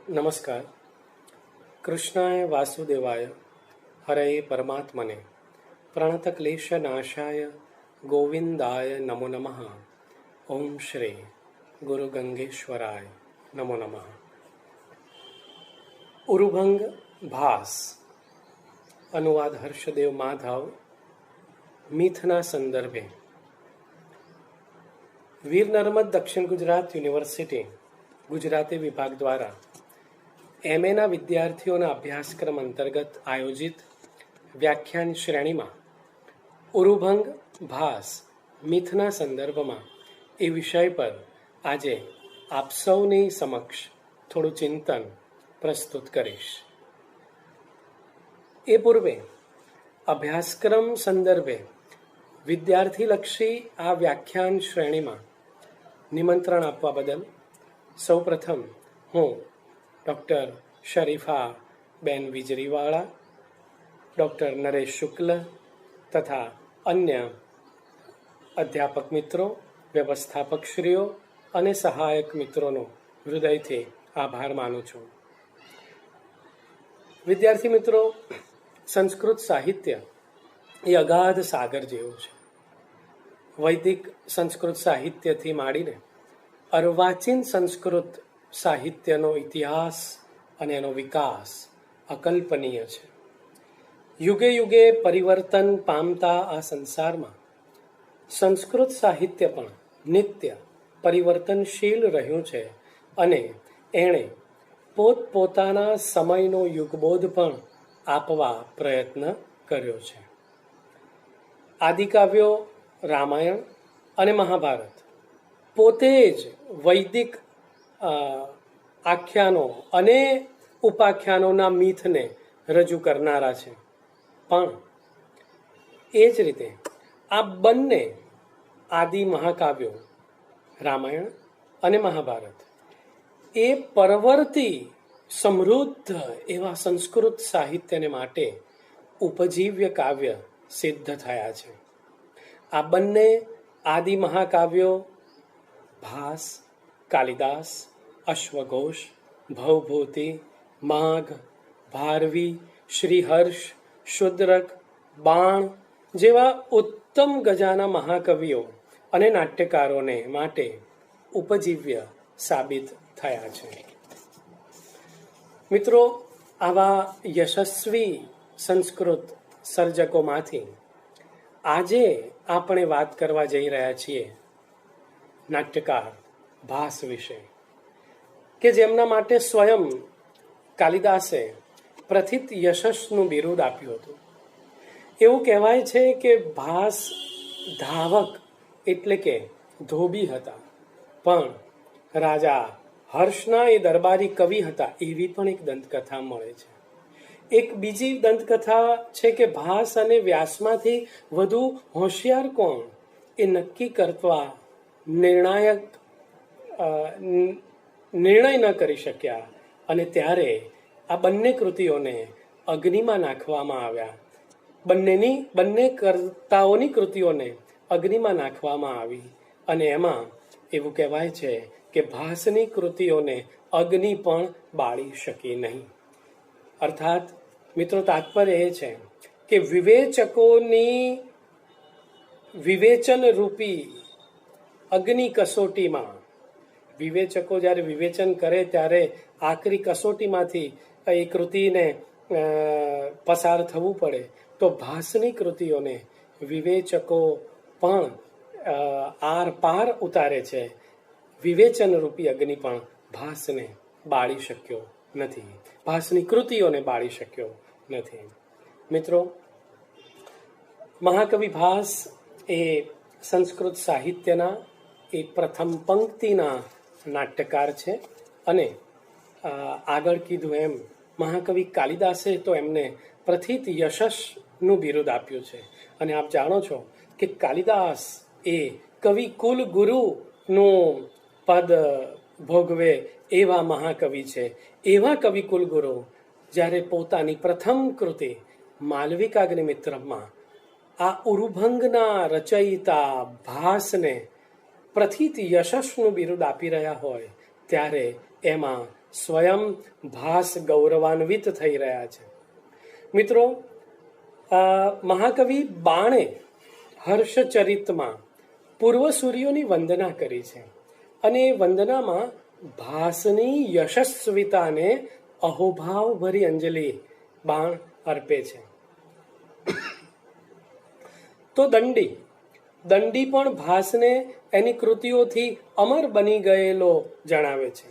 नमस्कार। कृष्णाय वासुदेवाय हरये परमात्मने प्रणतक्लेशनाशाय गोविंदाय नमो नमः। ओम श्री गुरु गंगेश्वराय नमो नमः। उरुभंग भास अनुवाद हर्षदेव माधव। મીથના સંદર્ભે વીર નર્મદ દક્ષિણ ગુજરાત યુનિવર્સિટી ગુજરાતી વિભાગ દ્વારા એમએના વિદ્યાર્થીઓના અભ્યાસક્રમ અંતર્ગત આયોજિત વ્યાખ્યાન શ્રેણીમાં ઉરુભંગ ભાસ મીથના સંદર્ભમાં એ વિષય પર આજે આપ સૌની સમક્ષ થોડું ચિંતન પ્રસ્તુત કરીશ। એ પૂર્વે અભ્યાસક્રમ સંદર્ભે વિદ્યાર્થીલક્ષી આ વ્યાખ્યાન શ્રેણીમાં નિમંત્રણ આપવા બદલ સૌપ્રથમ હું ડૉક્ટર શરીફા બેન વિજરીવાળા, ડૉક્ટર નરેશ શુક્લ તથા અન્ય અધ્યાપક મિત્રો, વ્યવસ્થાપકશ્રીઓ અને સહાયક મિત્રોનો હૃદયથી આભાર માનું છું। વિદ્યાર્થી મિત્રો, સંસ્કૃત સાહિત્ય એ અગાધ સાગર જેવું છે। વૈદિક સંસ્કૃત સાહિત્યથી માંડીને અર્વાચીન સંસ્કૃત સાહિત્યનો ઇતિહાસ અને એનો વિકાસ અકલ્પનીય છે। યુગે યુગે પરિવર્તન પામતા આ સંસારમાં સંસ્કૃત સાહિત્ય પણ નિત્ય પરિવર્તનશીલ રહ્યું છે અને એણે પોતપોતાના સમયનો યુગબોધ પણ આપવા પ્રયત્ન કર્યો છે। આદિકાવ્યો રામાયણ અને મહાભારત પોતે જ વૈદિક આખ્યાનો અને ઉપાખ્યાનોના મીથને રજૂ કરનારા છે, પણ એ જ રીતે આ બંને આદિ મહાકાવ્યો રામાયણ અને મહાભારત એ પરવર્તી સમૃદ્ધ એવા સંસ્કૃત સાહિત્યને માટે ઉપજીવ્ય કાવ્ય સિદ્ધ થયા છે। આ બંને આદિ મહાકાવ્યો ભાસ, કાલિદાસ, અશ્વઘોષ, ભવભૂતિ, માઘ, ભારવી, શ્રીહર્ષ, શુદ્રક, બાણ જેવા ઉત્તમ ગજાના મહાકવિઓ અને નાટ્યકારોને માટે ઉપજીવ્ય સાબિત થયા છે। મિત્રો, આવા યશસ્વી સંસ્કૃત સર્જકોમાંથી આજે આપણે વાત કરવા જઈ રહ્યા છીએ નાટ્યકાર ભાસ વિશે, કે જેમના માટે સ્વયં કાલિદાસે પ્રથિત યશસ્નું બિરુદ આપ્યું હતું। એવું કહેવાય છે કે ભાસ ધાવક એટલે કે ધોબી હતા, પણ રાજા હર્ષના એ દરબારી કવિ હતા એવી પણ એક દંતકથા મળે છે। એક બીજી દંતકથા છે કે ભાસ અને વ્યાસમાંથી વધુ હોશિયાર કોણ એ નક્કી કરવા નિર્ણય ન કરી શક્યા અને ત્યારે આ બંને કૃતિઓને અગ્નિમાં નાખવામાં આવ્યા। બંને કર્તાઓની કૃતિઓને અગ્નિમાં નાખવામાં આવી અને એમાં એવું કહેવાય છે કે ભાસની કૃતિઓને અગ્નિ પણ બાળી શકી નહીં। અર્થાત મિત્રો, તાત્પર્ય એ છે કે વિવેચકોની વિવેચન રૂપી અગ્નિ કસોટીમાં વિવેચકો જ્યારે વિવેચન કરે ત્યારે આખરી કસોટીમાંથી એ કૃતિને પસાર થવું પડે, તો ભાસની કૃતિઓને વિવેચકો પણ આર પાર ઉતારે છે। વિવેચન રૂપી અગ્નિ પણ ભાસને બાળી શક્યો નથી, ભાસની કૃતિઓને બાળી શક્યો નથી। મિત્રો, મહાકવિ ભાસ એ સંસ્કૃત સાહિત્યના એ પ્રથમ પંક્તિના નાટ્યકાર છે અને આગળ કીધું એમ મહાકવિ કાલિદાસે તો એમને પ્રથિત યશસ્નું બિરુદ આપ્યું છે અને આપ જાણો છો કે કાલિદાસ એ કવિ કુલ ગુરુનું પદ ભોગવે એવા મહાકવિ છે। એવા કવિ કુલગુરુ જ્યારે પોતાની પ્રથમ કૃતિ માલવિકાગ્નિમિત્રમાં આ ઉરુભંગના રચયિતા ભાસને પ્રથિત યશસ્નું બિરુદ આપી રહ્યા હોય ત્યારે એમાં સ્વયં ભાસ ગૌરવાન્વિત થઈ રહ્યા છે. મિત્રો, મહાકવિ બાણે હર્ષચરિતમાં પૂર્વસૂરીઓની વંદના કરી છે અને એ વંદનામાં ભાસની યશસ્વિતાને અહોભાવ ભરી અંજલિ બાણ અર્પે છે. તો દંડી પણ ભાસને એની કૃતિઓથી અમર બની ગયેલો જણાવે છે.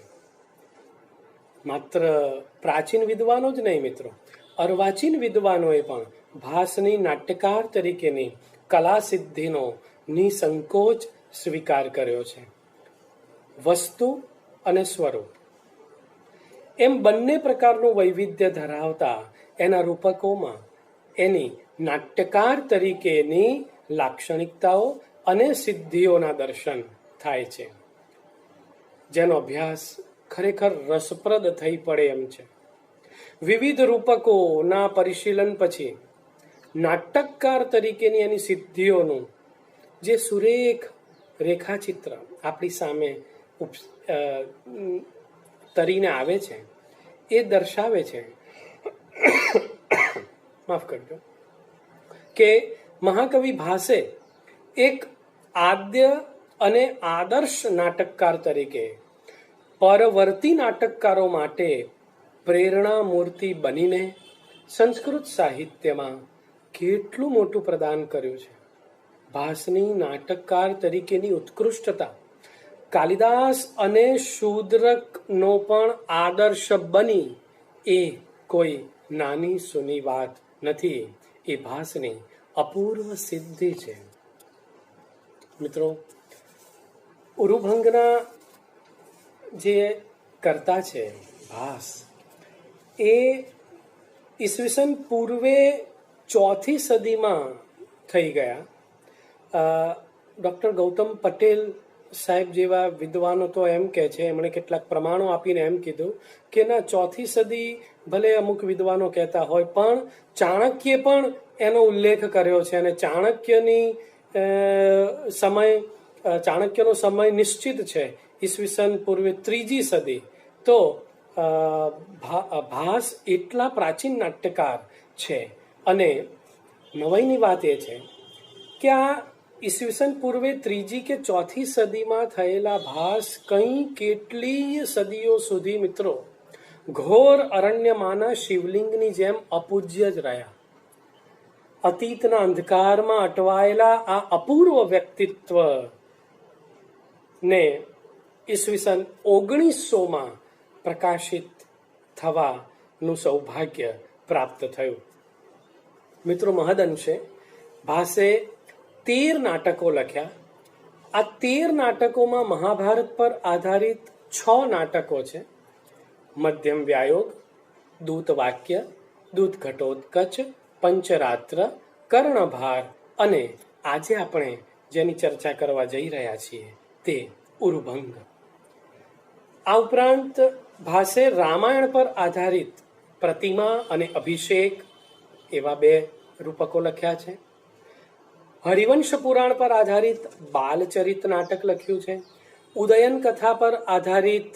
માત્ર પ્રાચીન વિદ્વાનો જ નહીં મિત્રો, અર્વાચીન વિદ્વાનોએ પણ ભાસની નાટ્યકાર તરીકેની કલા સિદ્ધિનો નિસંકોચ સ્વીકાર કર્યો છે. વસ્તુ અને સ્વરૂપ એમ બંને પ્રકારનું વૈવિધ્ય ધરાવતા એના રૂપકોમાં એની નાટ્યકાર તરીકેની લાક્ષણિકતાઓ અને સિદ્ધિઓના દર્શન થાય છે, જેનો અભ્યાસ ખરેખર રસપ્રદ થઈ પડે એમ છે. વિવિધ રૂપકોના પરિશીલન પછી નાટકકાર તરીકેની એની સિદ્ધિઓનું જે સુરેખ રેખાચિત્ર આપણી સામે તરીને આવે છે, એ દર્શાવે છે માફ કરજો કે મહાકવિ ભાસે એક આદ્ય અને આદર્શ નાટકકાર તરીકે પરવર્તી નાટકકારો માટે પ્રેરણા મૂર્તિ બનીને સંસ્કૃત સાહિત્યમાં કેટલું મોટું પ્રદાન કર્યું છે. ભાસની નાટકકાર તરીકેની ઉત્કૃષ્ટતા કાલિદાસ અને શૂદ્રકનો પણ આદર્શ બની એ કોઈ નાની સૂની વાત નથી. એ ભાસની અપૂર્વ સિદ્ધિ છે. મિત્રો, ઉરુભંગના જે કર્તા છે ભાસ, એ ઈસવીસન પૂર્વે 4મી સદીમાં થઈ ગયા. ડૉક્ટર ગૌતમ પટેલ સાહેબ જેવા વિદ્વાનો તો એમ કહે છે, એમણે કેટલાક પ્રમાણો આપીને એમ કીધું કે ના, 4મી સદી ભલે અમુક વિદ્વાનો કહેતા હોય, પણ ચાણક્યે પણ એનો ઉલ્લેખ કર્યો છે અને ચાણક્યનો સમય નિશ્ચિત છે, ઈસવીસન પૂર્વે 3જી સદી. તો ભાસ એટલા પ્રાચીન નાટ્યકાર છે. અને નવાઈની વાત એ છે કે આ ઈસવીસન પૂર્વે 3જી કે 4થી સદીમાં થયેલા ભાસ કેટલીય સદીઓ સુધી મિત્રો ઘોર અરણ્યમાંના શિવલિંગની જેમ અપૂજ્ય જ રહ્યા. અતીતના અંધકારમાં અટવાયેલા આ અપૂર્વ વ્યક્તિત્વ ને ઈસવીસન 1900માં પ્રકાશિત થવાનું સૌભાગ્ય પ્રાપ્ત થયું. મિત્રો, મહદઅંશે ભાસે 13 નાટકો લખ્યા. આ 13 નાટકોમાં મહાભારત પર આધારિત 6 નાટકો છે: મધ્યમ વ્યાયોગ, દૂતવાક્ય, દૂત ઘટોત્કચ, પંચરાત્ર, કર્ણભાર અને આજે આપણે જેની ચર્ચા કરવા જઈ રહ્યા છીએ તે ઉરુભંગ. આ ઉપરાંત ભાસે રામાયણ પર આધારિત પ્રતિમા અને અભિષેક એવા 2 રૂપકો લખ્યા છે. હરિવંશ પુરાણ પર આધારિત બાલચરિત નાટક લખ્યું છે. ઉદયન કથા પર આધારિત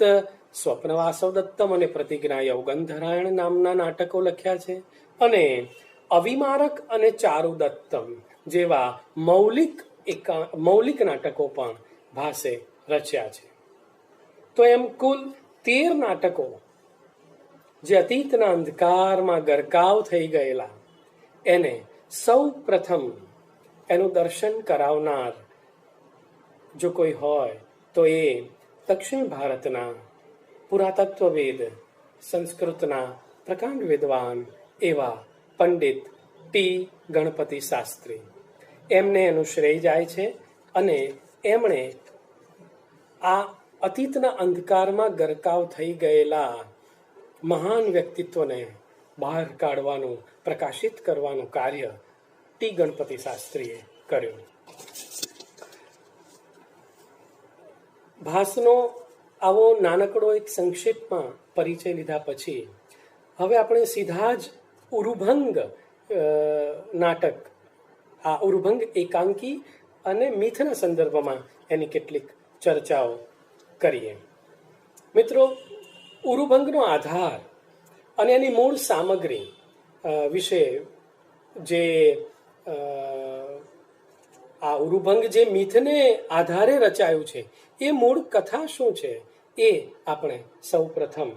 સ્વપ્નવાસવ દત્તમ અને પ્રતિજ્ઞા યૌગંધરાયણ નામના નાટકો લખ્યા છે. અને અવિમારક અને ચારુ દત્તમ જેવા મૌલિક નાટકો પણ ભાસે રચ્યા છે. તો એમ કુલ 13 નાટકો જે અતીતના અંધકારમાં ગરકાવ થઈ ગયેલા એને સૌ પ્રથમ એનું દર્શન કરાવનાર જો કોઈ હોય તો એ દક્ષિણ ભારતના પુરાતત્વવેદ, સંસ્કૃતના પ્રકાંડ વિદ્વાન એવા પંડિત ટી ગણપતિ શાસ્ત્રી. એમને એનું શ્રેય જાય છે અને એમણે આ અતીતના અંધકારમાં ગરકાવ થઈ ગયેલા મહાન વ્યક્તિત્વને બહાર કાઢવાનું, પ્રકાશિત કરવાનું કાર્ય ટી ગણપતિ શાસ્ત્રીએ કર્યું. ભાસનો આવો નાનકડો એક સંક્ષિપ્તમાં પરિચય લીધા પછી હવે આપણે સીધા જ ઉરુભંગ નાટક, આ ઉરુભંગ એકાંકી અને મિથના સંદર્ભમાં એની કેટલીક ચર્ચાઓ કરીએ. મિત્રો, ઉરુભંગનો આધાર અને એની મૂળ સામગ્રી વિશે જે આ ઉરુભંગ જે મિથને આધારે રચાયું છે એ મૂળ કથા શું છે એ આપણે સૌ પ્રથમ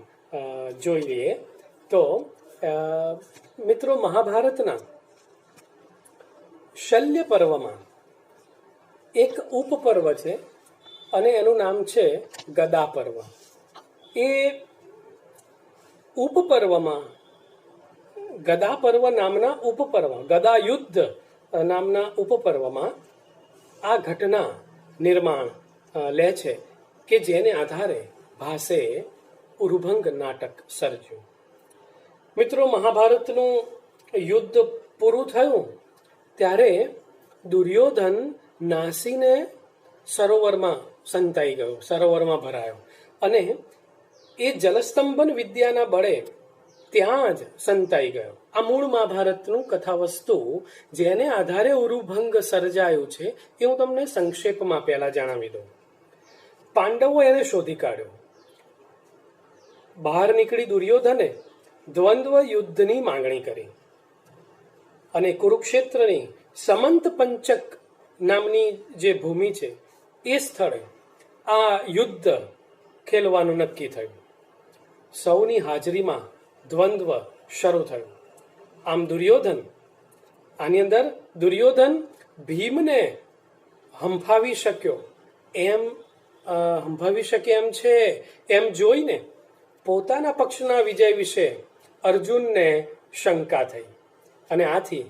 જોઈ લઈએ. તો મિત્રો, મહાભારતના શલ્ય પર્વમાં એક ઉપપર્વ છે અને એનું નામ છે ગદા પર્વ. એ ઉપપર્વમાં ગદા પર્વ નામના ઉપપર્વ, ગદા યુદ્ધ નામના ઉપપર્વમાં આ ઘટના નિર્માણ લે છે કે જેને આધારે ભાસે ઉરુભંગ નાટક સર્જ્યું. મિત્રો, મહાભારતનું યુદ્ધ પૂરું થયું ત્યારે દુર્યોધન નાસીને સરોવરમાં સંતાઈ ગયો, સરોવરમાં ભરાયો અને એ જલસ્તંભન વિદ્યાના બળે ત્યાં જ સંતાઈ ગયો. આ મૂળ મહાભારતનું કથાવસ્તુ જેને આધારે ઉરુભંગ સર્જાયું છે એ હું તમને સંક્ષેપમાં પહેલા જણાવી દઉં. પાંડવો એને શોધી કાઢ્યો. બહાર નીકળી દુર્યોધને દ્વંદ્વ યુદ્ધની માંગણી કરી અને કુરુક્ષેત્રની સમંત પંચક નામની જે ભૂમિ છે એ સ્થળે આ યુદ્ધ ખેલવાનું નક્કી થયું. સૌની હાજરીમાં દ્વંદ્વ શરૂ થયું. આમ આની અંદર દુર્યોધન ભીમને હંફાવી શકે એમ છે એમ જોઈને પોતાના પક્ષના વિજય વિશે અર્જુનને શંકા થઈ અને આથી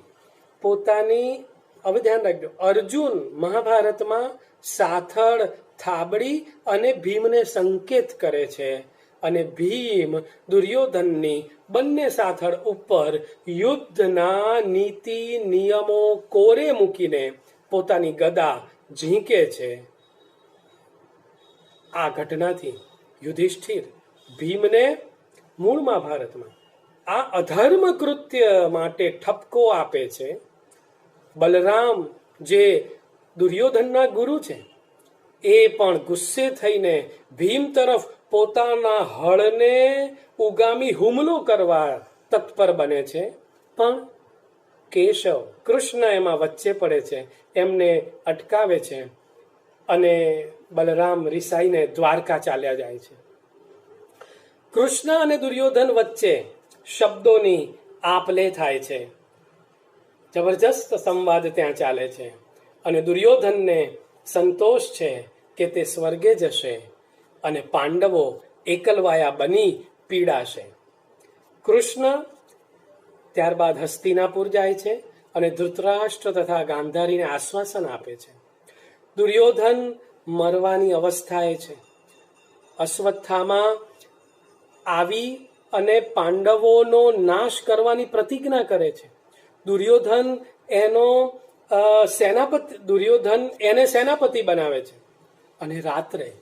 પોતાની, હવે ધ્યાન રાખજો, અર્જુન મહાભારતમાં સાથળ, થાબડી અને ભીમને સંકેત કરે છે અને ભીમ દુર્યોધનની બંને સાથળ ઉપર યુદ્ધના નીતિ નિયમો કોરે મૂકીને પોતાની ગદા ઝીંકે છે. આ ઘટનાથી યુધિષ્ઠિર ભીમને મૂળ મહાભારતમાં આ અધર્મ કૃત્ય માટે ઠપકો આપે છે. બલરામ જે દુર્યોધનના ગુરુ છે એ પણ ગુસ્સે થઈને ભીમ તરફ પોતાના હળને ઉગામી હુમલો કરવા તત્પર બને છે. પણ કેશવ, કૃષ્ણ એમાં વચ્ચે પડે છે, એમને અટકાવે છે અને બલરામ રિસાઈને દ્વારકા ચાલ્યા જાય છે. કૃષ્ણ અને દુર્યોધન વચ્ચે શબ્દોની આપ-લે થાય છે. જબરજસ્ત સંવાદ ત્યાં ચાલે છે અને દુર્યોધનને સંતોષ છે કે તે સ્વર્ગે જશે અને પાંડવો એકલવાયા બની પીડાશે. કૃષ્ણ ત્યારબાદ હસ્તિનાપુર જાય છે અને ધૃતરાષ્ટ્ર તથા ગાંધારીને આશ્વાસન આપે છે. દુર્યોધન મરવાની અવસ્થાએ છે. અશ્વત્થામા આવી અને પાંડવોનો નાશ કરવાની પ્રતિજ્ઞા કરે છે. દુર્યોધન એને સેનાપતિ બનાવે છે અને રાત્રે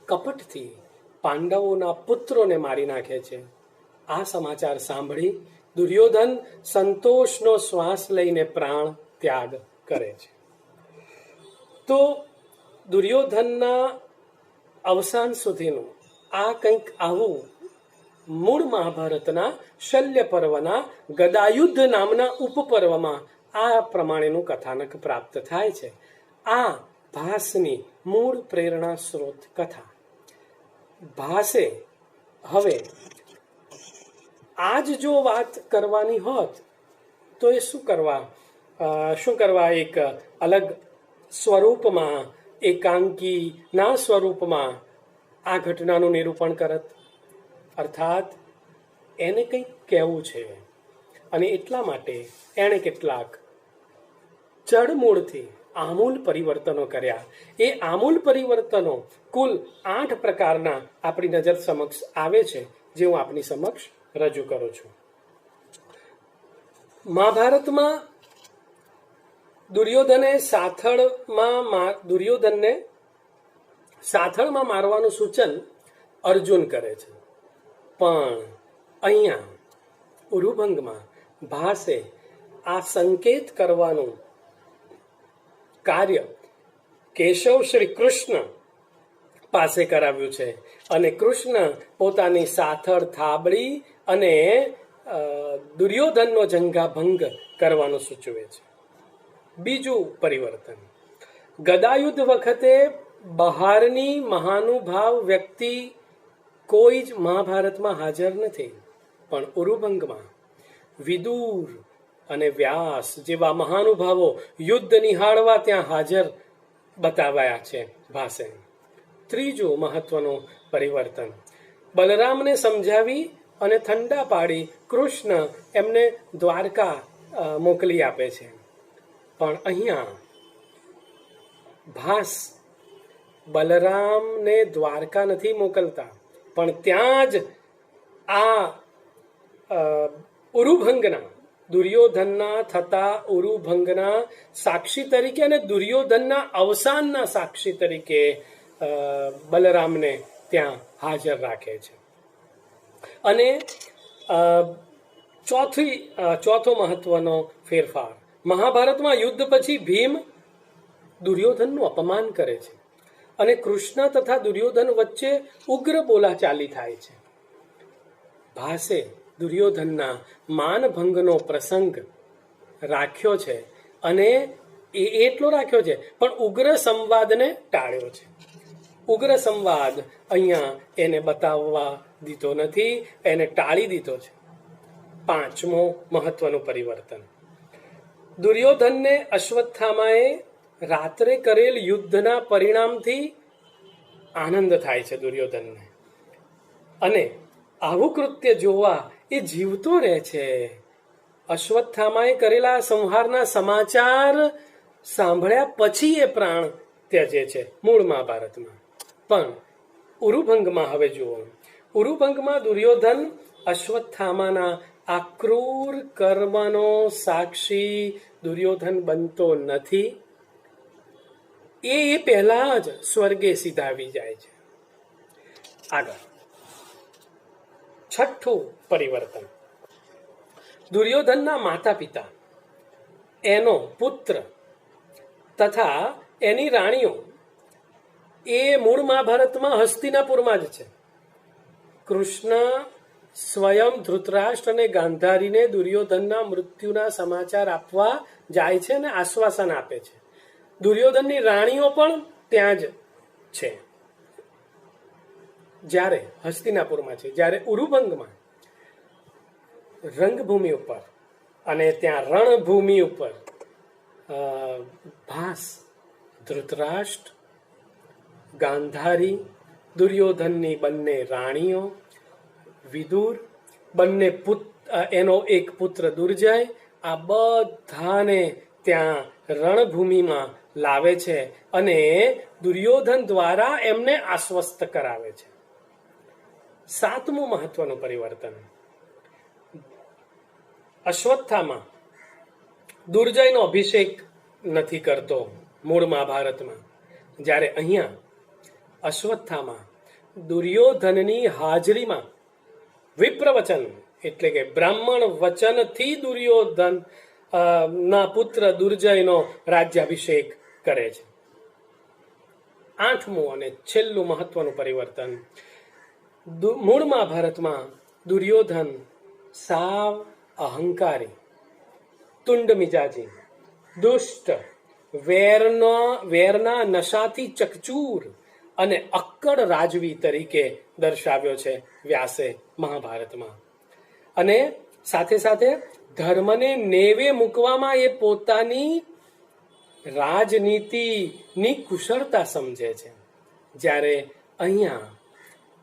કપટથી પાંડવોના પુત્રોને મારી નાખે છે. આ સમાચાર સાંભળી દુર્યોધન સંતોષનો શ્વાસ લઈને પ્રાણ ત્યાગ કરે છે. તો દુર્યોધનના અવસાન સુધીનું આ કંઈક આવું મૂળ મહાભારતના શલ્ય પર્વના ગદાયુદ્ધ નામના ઉપપર્વમાં આ પ્રમાણેનું કથાનક પ્રાપ્ત થાય છે. આ ભાસની મૂળ પ્રેરણા સ્ત્રોત કથા. ભાસે હવે આજ જો વાત કરવાની હોત તો એ શું કરવા એક અલગ સ્વરૂપમાં, એકાંકીના સ્વરૂપમાં આ ઘટનાનું નિરૂપણ કરત. અર્થાત એને કંઈક કહેવું છે અને એટલા માટે એણે કેટલાક જડમૂળથી આમૂલ પરિવર્તનો કર્યા. એ આમૂલ પરિવર્તનો કુલ 8 પ્રકારના આપણી નજર સમક્ષ આવે છે, જે હું આપની સમક્ષ રજૂ કરું છું. મહાભારતમાં દુર્યોધનને સાથળમાં મારવાનું સૂચન અર્જુન કરે છે. પણ અહીંયા ઉરુભંગમાં ભાસે આ સંકેત કરવાનું કાર્ય કેશવ શ્રી કૃષ્ણ પાસે કરાવ્યું છે અને કૃષ્ણ પોતાની સાથળ થાબડી અને દુર્યોધનનો જંગાભંગ કરવાનું સૂચવે છે. બીજું પરિવર્તન, ગદાયુદ્ધ વખતે બહારની મહાનુભાવ વ્યક્તિ કોઈ જ મહાભારતમાં હાજર નથી, પણ ઉરુભંગમાં વિદુર અને વ્યાસ જેવા મહાનુભાવો યુદ્ધ નિહાળવા ત્યાં હાજર બતાવાયા છે ભાસે. ત્રીજું મહત્વનું પરિવર્તન, બલરામને સમજાવી અને ઠંડા પાડી કૃષ્ણ એમને દ્વારકા મોકલી આપે છે. પણ અહીંયા ભાસ બલરામને દ્વારકા નથી મોકલતા, પણ ત્યાં જ આ ઉરુભંગના દુર્યોધનના થતા ઉરુભંગના સાક્ષી તરીકે અને દુર્યોધનના અવસાનના સાક્ષી તરીકે બલરામને ત્યાં હાજર રાખે છે. અને ચોથો મહત્વનો ફેરફાર, મહાભારતમાં યુદ્ધ પછી ભીમ દુર્યોધનનું અપમાન કરે છે અને કૃષ્ણ તથા દુર્યોધન વચ્ચે ઉગ્ર બોલાચાલી થાય છે. ભાસે દુર્યોધનના માનભંગનો પ્રસંગ રાખ્યો છે અને એટલો રાખ્યો છે પણ ઉગ્ર સંવાદને ટાળ્યો છે. ઉગ્ર સંવાદ અહીંયા એને બતાવવા દીધો નથી, એને ટાળી દીધો છે. પાંચમો મહત્વનું પરિવર્તન, દુર્યોધનને અશ્વત્થામાએ રાત્રે કરેલ યુદ્ધના પરિણામથી આનંદ થાય છે દુર્યોધનને, અને આવું કૃત્ય જોવા એ જીવતો રહે છે. અશ્વત્થામાએ કરેલા સંહારના સમાચાર સાંભળ્યા પછી એ પ્રાણ ત્યજે છે મૂળ મહાભારતમાં. પણ ઉરુભંગમાં હવે જુઓ, ઉરુભંગમાં દુર્યોધન અશ્વત્થામાના આ ક્રૂર કર્મનો સાક્ષી દુર્યોધન બનતો નથી. એ પહેલા જ સ્વર્ગે સીધાવી જાય છે. આગળ છઠ્ઠું પરિવર્તન, દુર્યોધનના માતા પિતા, એનો પુત્ર તથા એની રાણીઓ એ મૂળ મહાભારતમાં હસ્તિનાપુરમાં જ છે. કૃષ્ણ સ્વયં ધૃતરાષ્ટ્ર અને ગાંધારીને દુર્યોધનના મૃત્યુના સમાચાર આપવા જાય છે અને આશ્વાસન આપે છે. દુર્યોધનની રાણીઓ પણ ત્યાં જ છે જ્યારે હસ્તિનાપુરમાં છે. જ્યારે ઉરુભંગમાં રંગભૂમિ ઉપર અને ત્યાં રણભૂમિ ઉપર ભાસ, ધૃતરાષ્ટ્ર, ગાંધારી, દુર્યોધનની બંને રાણીઓ, વિદુર, બંને એનો એક પુત્ર દુર્જય, આ બધાને ત્યાં રણભૂમિમાં લાવે છે અને દુર્યોધન દ્વારા એમને આશ્વસ્ત કરાવે છે. સાતમું મહત્વનું પરિવર્તન, અશ્વત્થામા દુર્જયનો અભિષેક નથી કરતો મૂળ મહાભારતમાં, જ્યારે અહીંયા અશ્વત્થામા દુર્યોધનની હાજરીમાં વિપ્રવચન એટલે કે બ્રાહ્મણ વચનથી દુર્યોધન ના પુત્ર દુર્જયનો રાજ્યાભિષેક કરે છે. આઠમું અને છેલ્લું મહત્વનું પરિવર્તન, મૂળ મહાભારતમાં દુર્યોધન સાવ અહંકારી, તુંડ મિજાજી, દુષ્ટ, વેરના નશાથી ચકચૂર અને અક્કડ રાજવી તરીકે દર્શાવ્યો છે વ્યાસે મહાભારતમાં. અને સાથે સાથે ધર્મને નેવે મૂકવામાં એ પોતાની રાજનીતિની કુશળતા સમજે છે, જ્યારે અહીંયા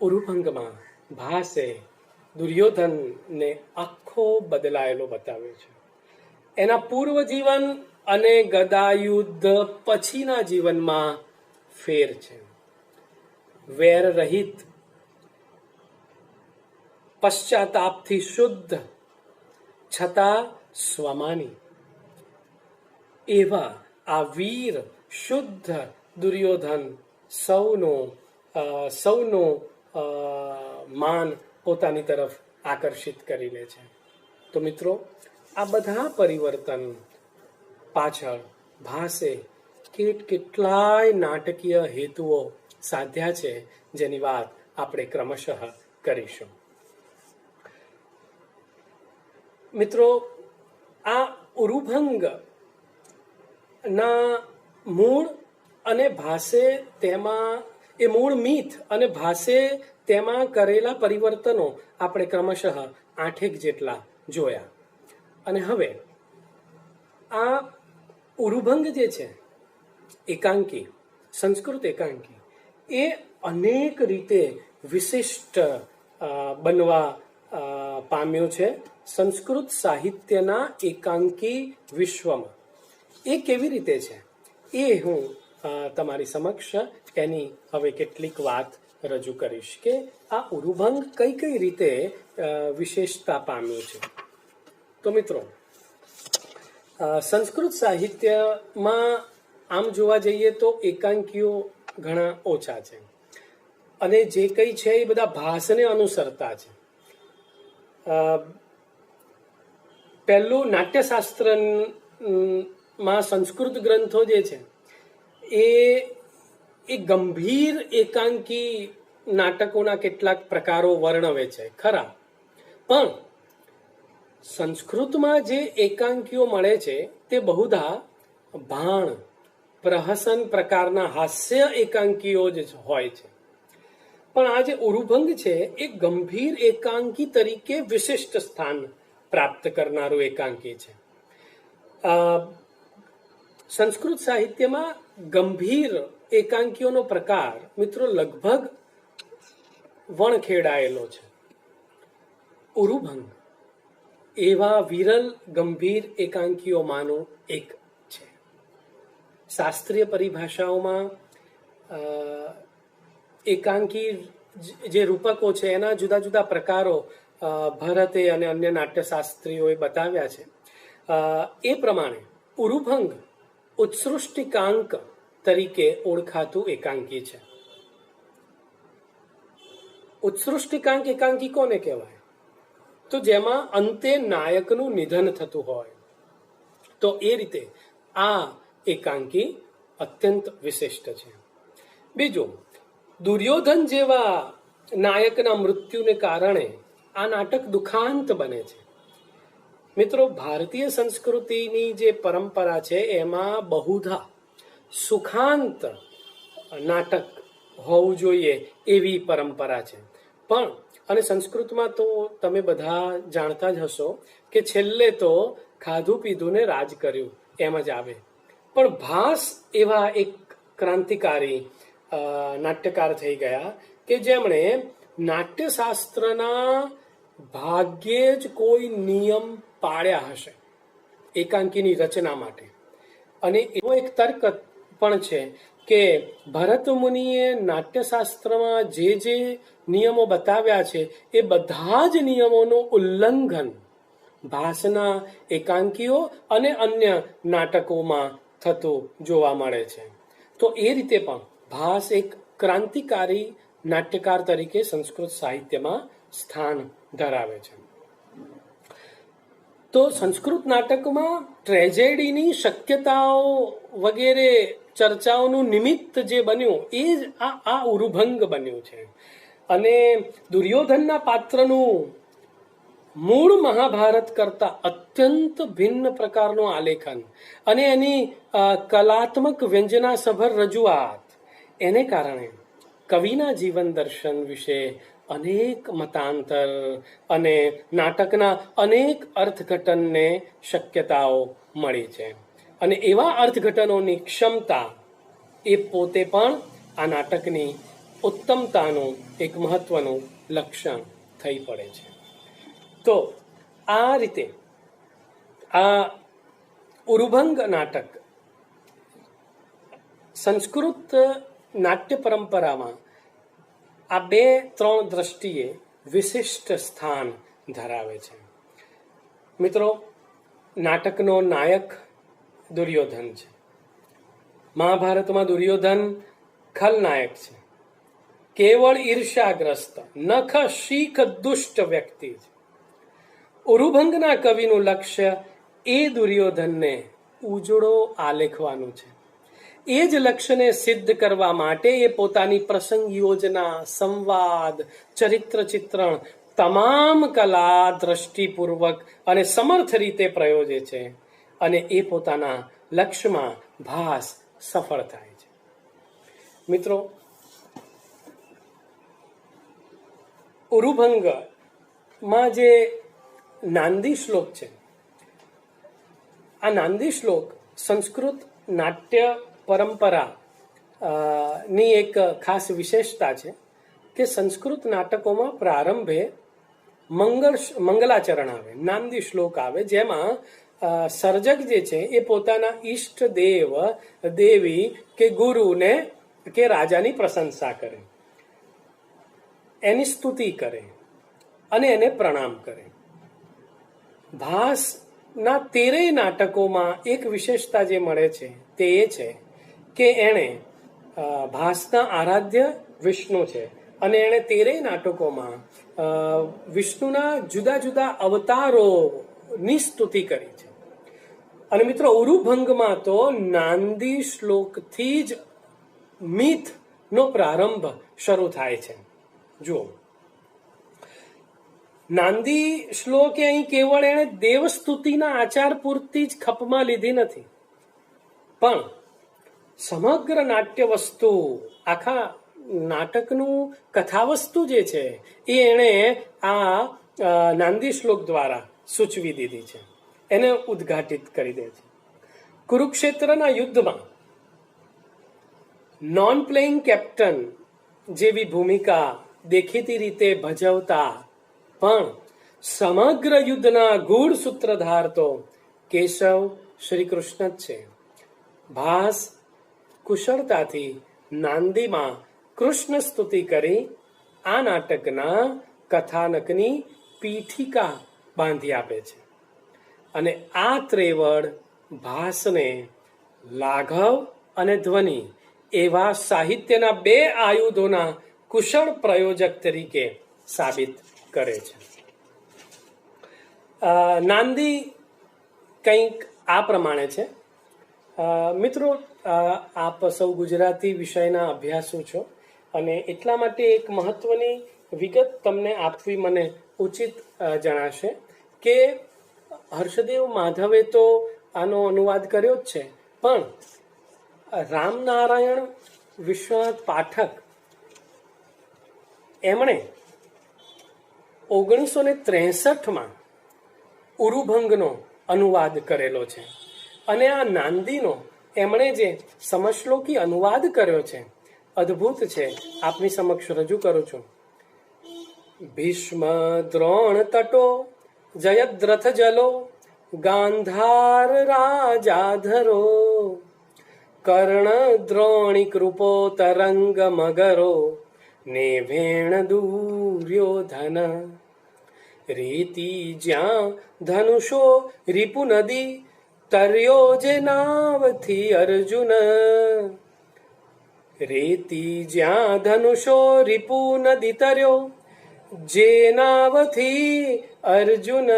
ઉરુભંગમાં ભાસે દુર્યોધનને આખો બદલાયેલો બતાવ્યો છે. એના પૂર્વ જીવન અને ગદાયુદ્ધ પછીના જીવનમાં ફેર છે. વેર રહિત, પશ્ચાતાપથી શુદ્ધ છતાં સ્વમાની એવા આ વીર શુદ્ધ દુર્યોધન સૌનું માન પોતાની તરફ આકર્ષિત કરી લે છે. તો મિત્રો, આ બધા પરિવર્તન પાછળ ભાસે કેટલાય નાટકીય હેતુઓ સાધ્યા છે, જેની વાત આપણે ક્રમશઃ કરીશું. મિત્રો, આ ઉરુભંગ ના મૂળ અને ભાષે તેમાં એ મૂળ મીથ અને ભાષે તેમાં કરેલા પરિવર્તનો આપણે ક્રમશઃ 8 જેટલા જોયા. અને હવે આ ઉરુભંગ જે છે, એકાંકી, સંસ્કૃત એકાંકી, એ અનેક રીતે વિશિષ્ટ બનવા પામ્યો છે સંસ્કૃત સાહિત્યના એકાંકી વિશ્વમાં. એ કેવી રીતે છે એ હું તમારી સમક્ષ એની હવે કેટલીક વાત રજૂ કરીશ કે આ ઉરુભંગ કઈ કઈ રીતે વિશેષતા પામ્યું છે. તો મિત્રો, સંસ્કૃત સાહિત્યમાં આમ જોવા જઈએ તો એકાંકીઓ ઘણા ઓછા છે અને જે કંઈ છે એ બધા ભાસને અનુસરતા છે. પહેલું નાટ્યશાસ્ત્રમાં સંસ્કૃત ગ્રંથો જે છે એ ગંભીર એકાંકી નાટકોના કેટલાક પ્રકારો વર્ણવે છે ખરા, પણ સંસ્કૃતમાં જે એકાંકીઓ મળે છે તે બહુધા ભાણ, પ્રહસન પ્રકારના હાસ્ય એકાંકીઓ જ હોય છે. પણ આ જે ઉરુભંગ છે એ ગંભીર એકાંકી તરીકે વિશિષ્ટ સ્થાન પ્રાપ્ત કરનારું એકાંકી છે. સંસ્કૃત સાહિત્યમાં ગંભીર એકાંકીઓનો પ્રકાર મિત્રો લગભગ વણખેડાયેલો છે. ઉરુભંગ એવા વિરલ ગંભીર એકાંકીઓમાંનું એક છે. શાસ્ત્રીય પરિભાષાઓમાં એકાંકી જે રૂપકો છે એના જુદા જુદા પ્રકારો ભરતે અને અન્ય નાટ્યશાસ્ત્રીઓએ બતાવ્યા છે. એ પ્રમાણે ઉરુભંગ ઉત્સૃષ્ટિકાંક તરીકે ઓળખાતું એકાંકી છે. ઉત્સૃષ્ટિકાંક એકાંકી કોને કહેવાય? તો જેમાં અંતે નાયકનું નિધન થતું હોય. તો એ રીતે આ એકાંકી અત્યંત વિશિષ્ટ છે. બીજું, દુર્યોધન જેવા નાયકના મૃત્યુને કારણે આ નાટક દુખાંત બને છે. મિત્રો, ભારતીય સંસ્કૃતિની જે પરંપરા છે એમાં બહુધા સુખાંત નાટક હોવું જોઈએ એવી પરંપરા છે. પણ અને સંસ્કૃતમાં તો તમે બધા જાણતા જ હશો કે છેલ્લે તો ખાધું પીધું ને રાજ કર્યું એમ જ આવે. પણ ભાસ એવા એક ક્રાંતિકારી નાટ્યકાર થઈ ગયા કે જેમણે નાટ્યશાસ્ત્રના ભાગ્યે જ કોઈ નિયમ પાળ્યા હશે એકાંકીની રચના માટે. અને એવો એક તર્ક પણ છે કે ભરત મુનિએ નાટ્યશાસ્ત્રમાં જે નિયમો બતાવ્યા છે એ બધા જ નિયમોનું ઉલ્લંઘન ભાસના એકાંકીઓ અને અન્ય નાટકોમાં થતું જોવા મળે છે. તો એ રીતે પણ ભાસ એક ક્રાંતિકારી નાટ્યકાર તરીકે સંસ્કૃત સાહિત્યમાં સ્થાન ધરાવે છે. તો સંસ્કૃત નાટકમાં ટ્રેજેડીની શક્યતાઓ વગેરે ચર્ચાઓનું નિમિત્ત જે બન્યું એ જ આ ઉરુભંગ બન્યું છે. અને દુર્યોધનના પાત્રનું મૂળ મહાભારત કરતા અત્યંત ભિન્ન પ્રકારનું આલેખન અને એની કલાત્મક વ્યંજનાસભર રજૂઆત એને કારણે કવિના જીવન દર્શન વિશે અનેક મતાંતર અને નાટકના અનેક અર્થઘટનને શક્યતાઓ મળી છે. અને એવા અર્થઘટનોની ક્ષમતા એ પોતે પણ આ નાટકની ઉત્તમતાનું એક મહત્વનું લક્ષણ થઈ પડે છે. તો આ રીતે આ ઉરુભંગ નાટક સંસ્કૃત નાટ્ય પરંપરામાં આ 2-3 દ્રષ્ટિએ વિશિષ્ટ સ્થાન ધરાવે છે. મિત્રો, નાટકનો નાયક દુર્યોધન છે. મહાભારતમાં દુર્યોધન ખલનાયક છે. કેવળ ઈર્ષ્યાગ્રસ્ત નખ શીખ દુષ્ટ વ્યક્તિ છે. ઉરુભંગના કવિનું લક્ષ્ય એ દુર્યોધનને ઉજળો આલેખવાનું છે. એ જ લક્ષ્યને સિદ્ધ કરવા માટે એ પોતાની પ્રસંગ યોજના, સંવાદ, ચરિત્ર ચિત્રણ તમામ કલા દ્રષ્ટિપૂર્વક અને સમર્થ રીતે પ્રયોજે છે અને એ પોતાના લક્ષ્યમાં ભાસ સફળ થાય છે. મિત્રો, ઉરુભંગમાં જે નાંદી શ્લોક છે, આ નાંદી શ્લોક સંસ્કૃત નાટ્ય પરંપરા ની એક ખાસ વિશેષતા છે કે સંસ્કૃત નાટકોમાં પ્રારંભે મંગલાચરણ આવે, નાંદી શ્લોક આવે, જેમાં સર્જક જે છે એ પોતાના ઈષ્ટ દેવ, દેવી કે ગુરુને કે રાજાની પ્રશંસા કરે, એની સ્તુતિ કરે અને એને પ્રણામ કરે. ભાસના 13 નાટકોમાં એક વિશેષતા જે મળે છે તે એ છે કે એણે ભાસના આરાધ્ય વિષ્ણુ છે અને એણે 13 નાટકોમાં વિષ્ણુના જુદા જુદા અવતારોની સ્તુતિ કરી છે. અને મિત્રો, ઉરુભંગમાં તો નાંદી શ્લોકથી જ મિથનો પ્રારંભ શરૂ થાય છે. જુઓ, નાંદી શ્લોકે અહીં કેવળ એણે દેવસ્તુતિના આચાર પૂરતી જ ખપમાં લીધી નથી, પણ સમગ્ર નાટ્ય વસ્તુ, આખા નાટકનું કથાવસ્તુ જે છે એ એણે આ નાંદી શ્લોક દ્વારા સૂચવી દીધી છે, એને ઉદ્ઘાટિત કરી દે છે. કુરુક્ષેત્રના યુદ્ધમાં નોન પ્લેઇંગ કેપ્ટન જેવી ભૂમિકા દેખીતી રીતે ભજવતા પણ સમગ્ર યુદ્ધના ગૂઢ સૂત્રધાર તો કેશવ શ્રી કૃષ્ણ જ છે. ભાસ કુશળતાથી નાંદીમાં કૃષ્ણ સ્તુતિ કરી આ નાટકના કથાનકની પીઠિકા બાંધી આપે છે અને આ ત્રેવડ ભાસને લાઘવ અને ધ્વનિ એવા સાહિત્યના 2 આયુધોના કુશળ પ્રયોજક તરીકે સાબિત કરે છે. નાંદી કંઈક આ પ્રમાણે છે. મિત્રો, આપ સૌ ગુજરાતી વિષયના અભ્યાસુ છો અને એટલા માટે એક મહત્વની વિગત તમને આપવી મને ઉચિત જણાશે કે હર્ષદેવ માધવે તો આનો અનુવાદ કર્યો જ છે, પણ રામનારાયણ વિશ્વનાથ પાઠક એમણે 1963માં ઉરુભંગનો અનુવાદ કરેલો છે અને આ નાંદીનો એમણે જે સમશ્લોકી અનુવાદ કર્યો છે અદ્ભુત છે, આપની સમક્ષ રજૂ કરું છું. ભીષ્મ દ્રોણ તટો જયદ્રથ જલો ગાંધાર રાજાધરો કર્ણ દ્રોણી કૃપો તરંગ મગરો ને ભેણ દુર્યોધન રીતિ જ્યાં ધનુષો રીપુ નદી તર્યો જે નાવથી અર્જુન રેતી જ્યાં ધનુષો રીપુ નદી તર્યો જે નાવથી અર્જુન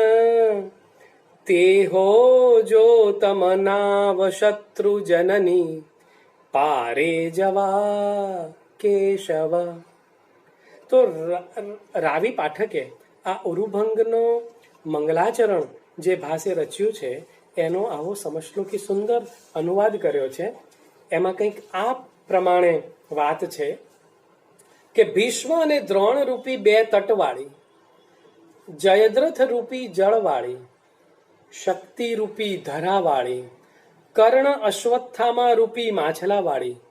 તે હો જો તમ નાવ શત્રુ જનની પારે જવા કેશવ. તો રાવી પાઠકે આ ઉરુભંગનો મંગલાચરણ જે ભાસે રચ્યું છે એનો આવો સમશ્લોકી સુંદર અનુવાદ કર્યો છે. એમાં કંઈક આ પ્રમાણે વાત છે કે ભીષ્મ અને દ્રોણ રૂપી 2 તટવાળી, જયદ્રથ રૂપી જળવાળી, શક્તિ રૂપી ધરાવાળી, કર્ણ અશ્વત્થામા રૂપી માછલાવાળી,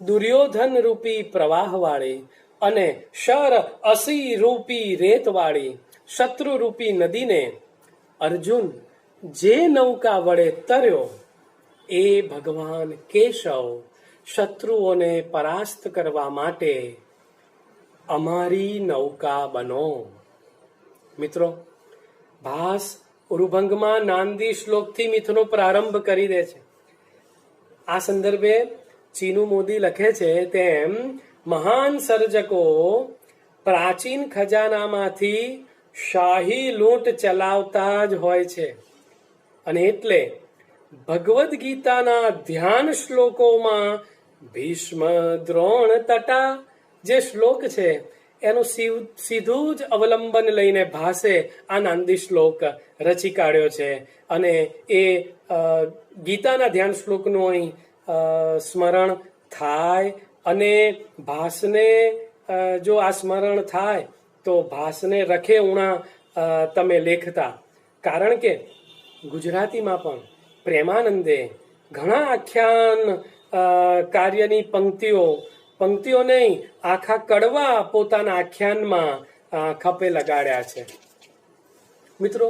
દુર્યોધન રૂપી પ્રવાહવાળી અને શર અસી રૂપી રેતવાળી શત્રુ રૂપી નદીને અર્જુન જે નૌકા વડે તર્યો એ ભગવાન કેશવ શત્રુઓને પરાસ્ત કરવા માટે અમારી નૌકા બનો. મિત્રો, ભાસ ઉરુભંગમાં નાંદી શ્લોકથી મિથનો પ્રારંભ કરી દે છે. આ સંદર્ભે ચીનુ મોદી લખે છે તેમ મહાન સર્જકો પ્રાચીન ખજાનામાંથી શાહી લૂંટ ચલાવતા જ હોય છે અને એટલે ભગવદ્ ગીતાના ધ્યાન શ્લોકોમાં ભીષ્મ દ્રોણ તટા જે શ્લોક છે એનું સીધું જ અવલંબન લઈને ભાસે આ નાંદી શ્લોક રચી કાઢ્યો છે અને એ ગીતાના ધ્યાન શ્લોકનું અહીં સ્મરણ થાય અને ભાસને જો આ સ્મરણ થાય તો ભાસને રખે ઉણા તમે લેખતા, કારણ કે ગુજરાતીમાં પણ પ્રેમાનંદે ઘણા આખ્યાન કાર્યની પંક્તિઓ નહીં આખા કડવા પોતાના આખ્યાનમાં ખપે લગાડ્યા છે. મિત્રો,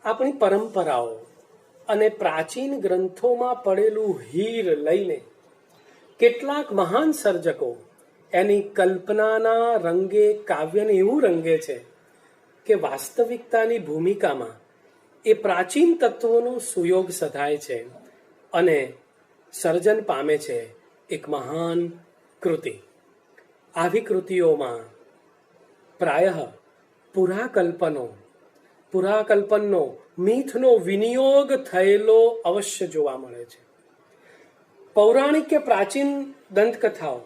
આપણી પરંપરાઓ અને પ્રાચીન ગ્રંથોમાં પડેલું હીર લઈને કેટલાક મહાન સર્જકો એની કલ્પનાના રંગે કાવ્યને એવું રંગે છે કે વાસ્તવિકતાની ભૂમિકામાં એ પ્રાચીન તત્વોનો સુયોગ સધાય છે અને સર્જન પામે છે એક મહાન કૃતિ. આવી કૃતિઓમાં પ્રાયઃ પુરાકલ્પનનો મિથનો વિનિયોગ થયેલો અવશ્ય જોવા મળે છે. પૌરાણિક કે પ્રાચીન દંતકથાઓ,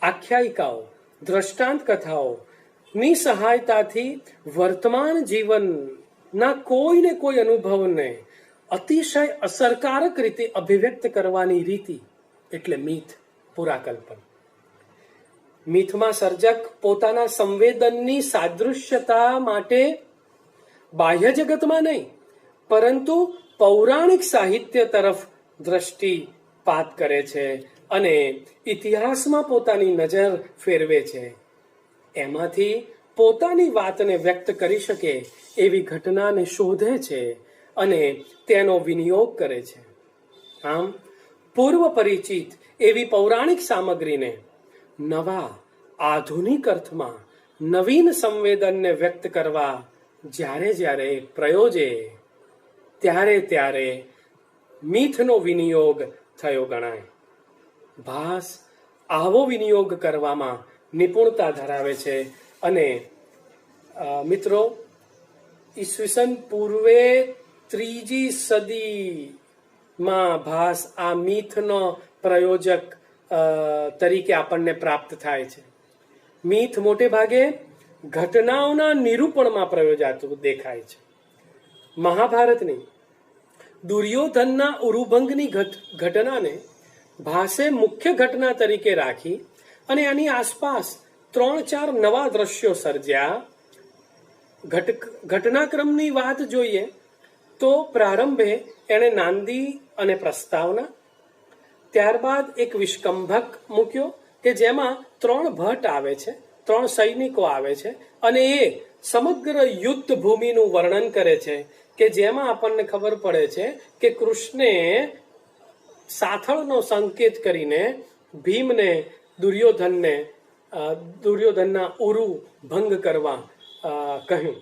આખ્યાયિકાઓ, દ્રષ્ટાંત કથાઓની સહાયતાથી વર્તમાન જીવનના કોઈને કોઈ અનુભવને અતિશય અસરકારક રીતે અભિવ્યક્ત કરવાની રીતિ એટલે મિથ, પુરાકલ્પન. મિથમાં સર્જક પોતાના સંવેદનની સાદૃશ્યતા માટે બાહ્ય જગતમાં નહીં પરંતુ પૌરાણિક સાહિત્ય તરફ દ્રષ્ટિપાત કરે છે અને ઇતિહાસમાં પોતાની નજર ફેરવે છે. એમાંથી પોતાની વાતને વ્યક્ત કરી શકે એવી ઘટનાને શોધે છે અને તેનો વિનિયોગ કરે છે. આમ પૂર્વ પરિચિત એવી પૌરાણિક સામગ્રીને નવા આધુનિક અર્થમાં નવીન સંવેદનને વ્યક્ત કરવા જ્યારે પ્રયોજે ત્યારે મિથનો વિનિયોગ થયો ગણાય. ભાસ આવો વિનિયોગ કરવામાં નિપુણતા ધરાવે છે અને મિત્રો, ઈસવીસન પૂર્વે 3જી સદીમાં ભાસ આ મિથનો પ્રયોજક તરીકે આપણને પ્રાપ્ત થાય છે. મિથ મોટે ભાગે ઘટનાઓના નિરૂપણમાં પ્રયોજાતું દેખાય છે. મહાભારતની દુર્યોધનના ઉરુભંગની ઘટનાને ભાસે મુખ્ય ઘટના તરીકે રાખી અને આની આસપાસ 3-4 નવા દ્રશ્યો સર્જ્યા. ઘટનાક્રમની વાત જોઈએ તો પ્રારંભે એણે નાંદી અને પ્રસ્તાવના, ત્યારબાદ એક વિષ્કંભક મૂક્યો કે જેમાં 3 ભટ્ટ આવે છે, 3 સૈનિકો આવે છે અને એ સમગ્ર યુદ્ધ ભૂમિનું વર્ણન કરે છે કે જેમાં આપણને ખબર પડે છે કે કૃષ્ણે સાથળનો સંકેત કરીને ભીમને દુર્યોધનના ઉરુ ભંગ કરવા કહ્યું.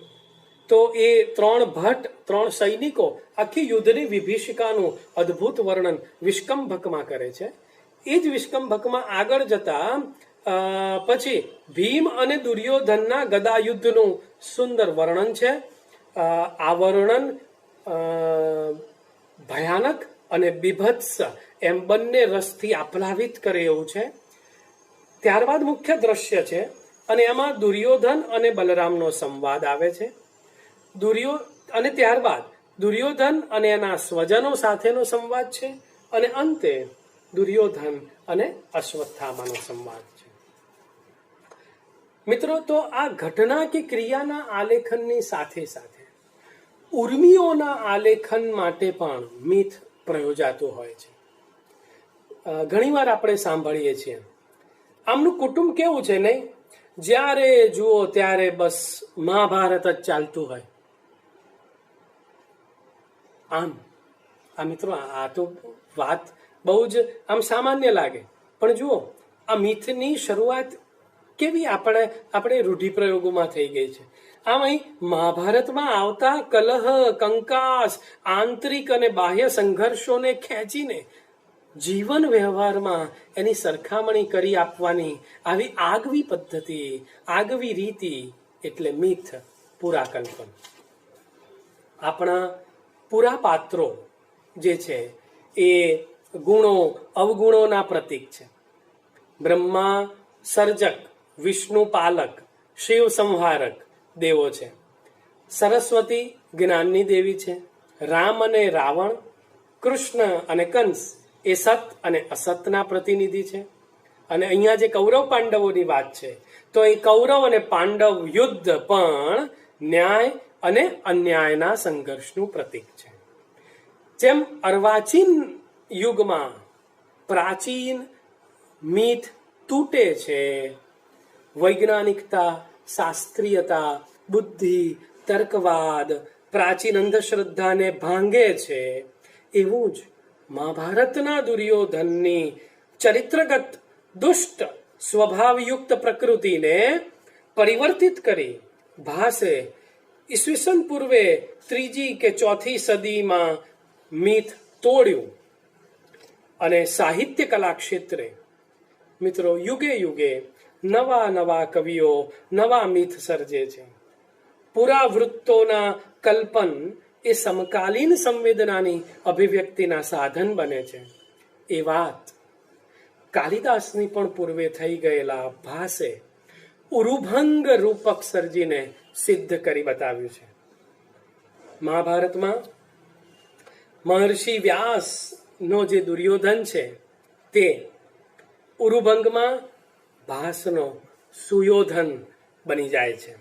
તો એ 3 ભટ્ટ, 3 સૈનિકો આખી યુદ્ધની વિભીષિકાનું અદ્ભુત વર્ણન વિષ્કંભકમાં કરે છે. એ જ વિષ્કંભકમાં આગળ જતા પછી ભીમ અને દુર્યોધનના ગદા યુદ્ધનું સુંદર વર્ણન છે. આ વર્ણન ભયાનક અને બીભત્સ એમ બંને રસથી આપ્લાવિત કરે એવું છે. ત્યારબાદ મુખ્ય દ્રશ્ય છે અને એમાં દુર્યોધન અને બલરામનો સંવાદ આવે છે. અને ત્યારબાદ દુર્યોધન અને એના સ્વજનો સાથેનો સંવાદ છે અને અંતે દુર્યોધન અને અશ્વત્થામાનો સંવાદ છે. મિત્રો, તો આ ઘટના કે ક્રિયાના આલેખનની સાથે ઉર્મિઓના આલેખન માટે પણ મિથ પ્રયોજાતું હોય છે. ઘણીવાર આપણે સાંભળીએ છીએ આમનું કુટુંબ કેવું છે નહીં, જ્યારે જુઓ ત્યારે બસ મહાભારત જ ચાલતું હોય. આ મિત્રો, આ તો વાત બહુ જ આમ સામાન્ય લાગે, પણ જુઓ આ મિથની શરૂઆત કેવી આપણે રૂઢિપ્રયોગોમાં થઈ ગઈ છે. આમ અહીં મહાભારતમાં આવતા કલહ, કંકાસ, આંતરિક અને બાહ્ય સંઘર્ષોને ખેંચીને જીવન વ્યવહારમાં એની સરખામણી કરી આપવાની આવી આગવી પદ્ધતિ, આગવી રીતિ એટલે મિથ, પુરાકલ્પન. આપણા પુરા પાત્રો જે છે એ ગુણો અવગુણોના પ્રતીક છે. બ્રહ્મા સર્જક, વિષ્ણુ પાલક, શિવ સંહારક દેવો છે. સરસ્વતી જ્ઞાનની દેવી છે. રામ અને રાવણ, કૃષ્ણ અને કંસ એ સત અને અસતના પ્રતિનિધિ છે. અને અહીંયા જે કૌરવ પાંડવોની વાત છે તો એ કૌરવ અને પાંડવ યુદ્ધ પણ ન્યાય અને અન્યાયના સંઘર્ષનું પ્રતીક છે. જેમ અર્વાચીન યુગમાં પ્રાચીન મીથ તૂટે છે, વૈજ્ઞાનિકતા, શાસ્ત્રીયતા, બુદ્ધિ, તર્કવાદ પ્રાચીન અંધશ્રદ્ધાને ભાંગે છે, એવું જ મહાભારતના દુર્યોધનની ચરિત્રગત દુષ્ટ સ્વભાવયુક્ત પ્રકૃતિને પરિવર્તિત કરી ભાસે ઈસવીસન પૂર્વે 3જી કે 4થી સદીમાં મીથ તોડ્યું. અને સાહિત્ય કલા ક્ષેત્રે મિત્રો યુગે યુગે નવા નવા કવિઓ નવા મીથ સર્જે છે. પુરાવૃત્તોના કલ્પન એ સમકાલીન સંવેદનાની અભિવ્યક્તિના સાધન બને છે. એ વાત કાલિદાસની પણ પૂર્વે થઈ ગયેલા ભાસે ઉરુભંગ રૂપક સર્જીને સિદ્ધ કરી બતાવ્યું છે. મહાભારતમાં મહર્ષિ વ્યાસનો જે દુર્યોધન છે તે ઉરુભંગમાં ભાસનો સુયોધન બની જાય છે.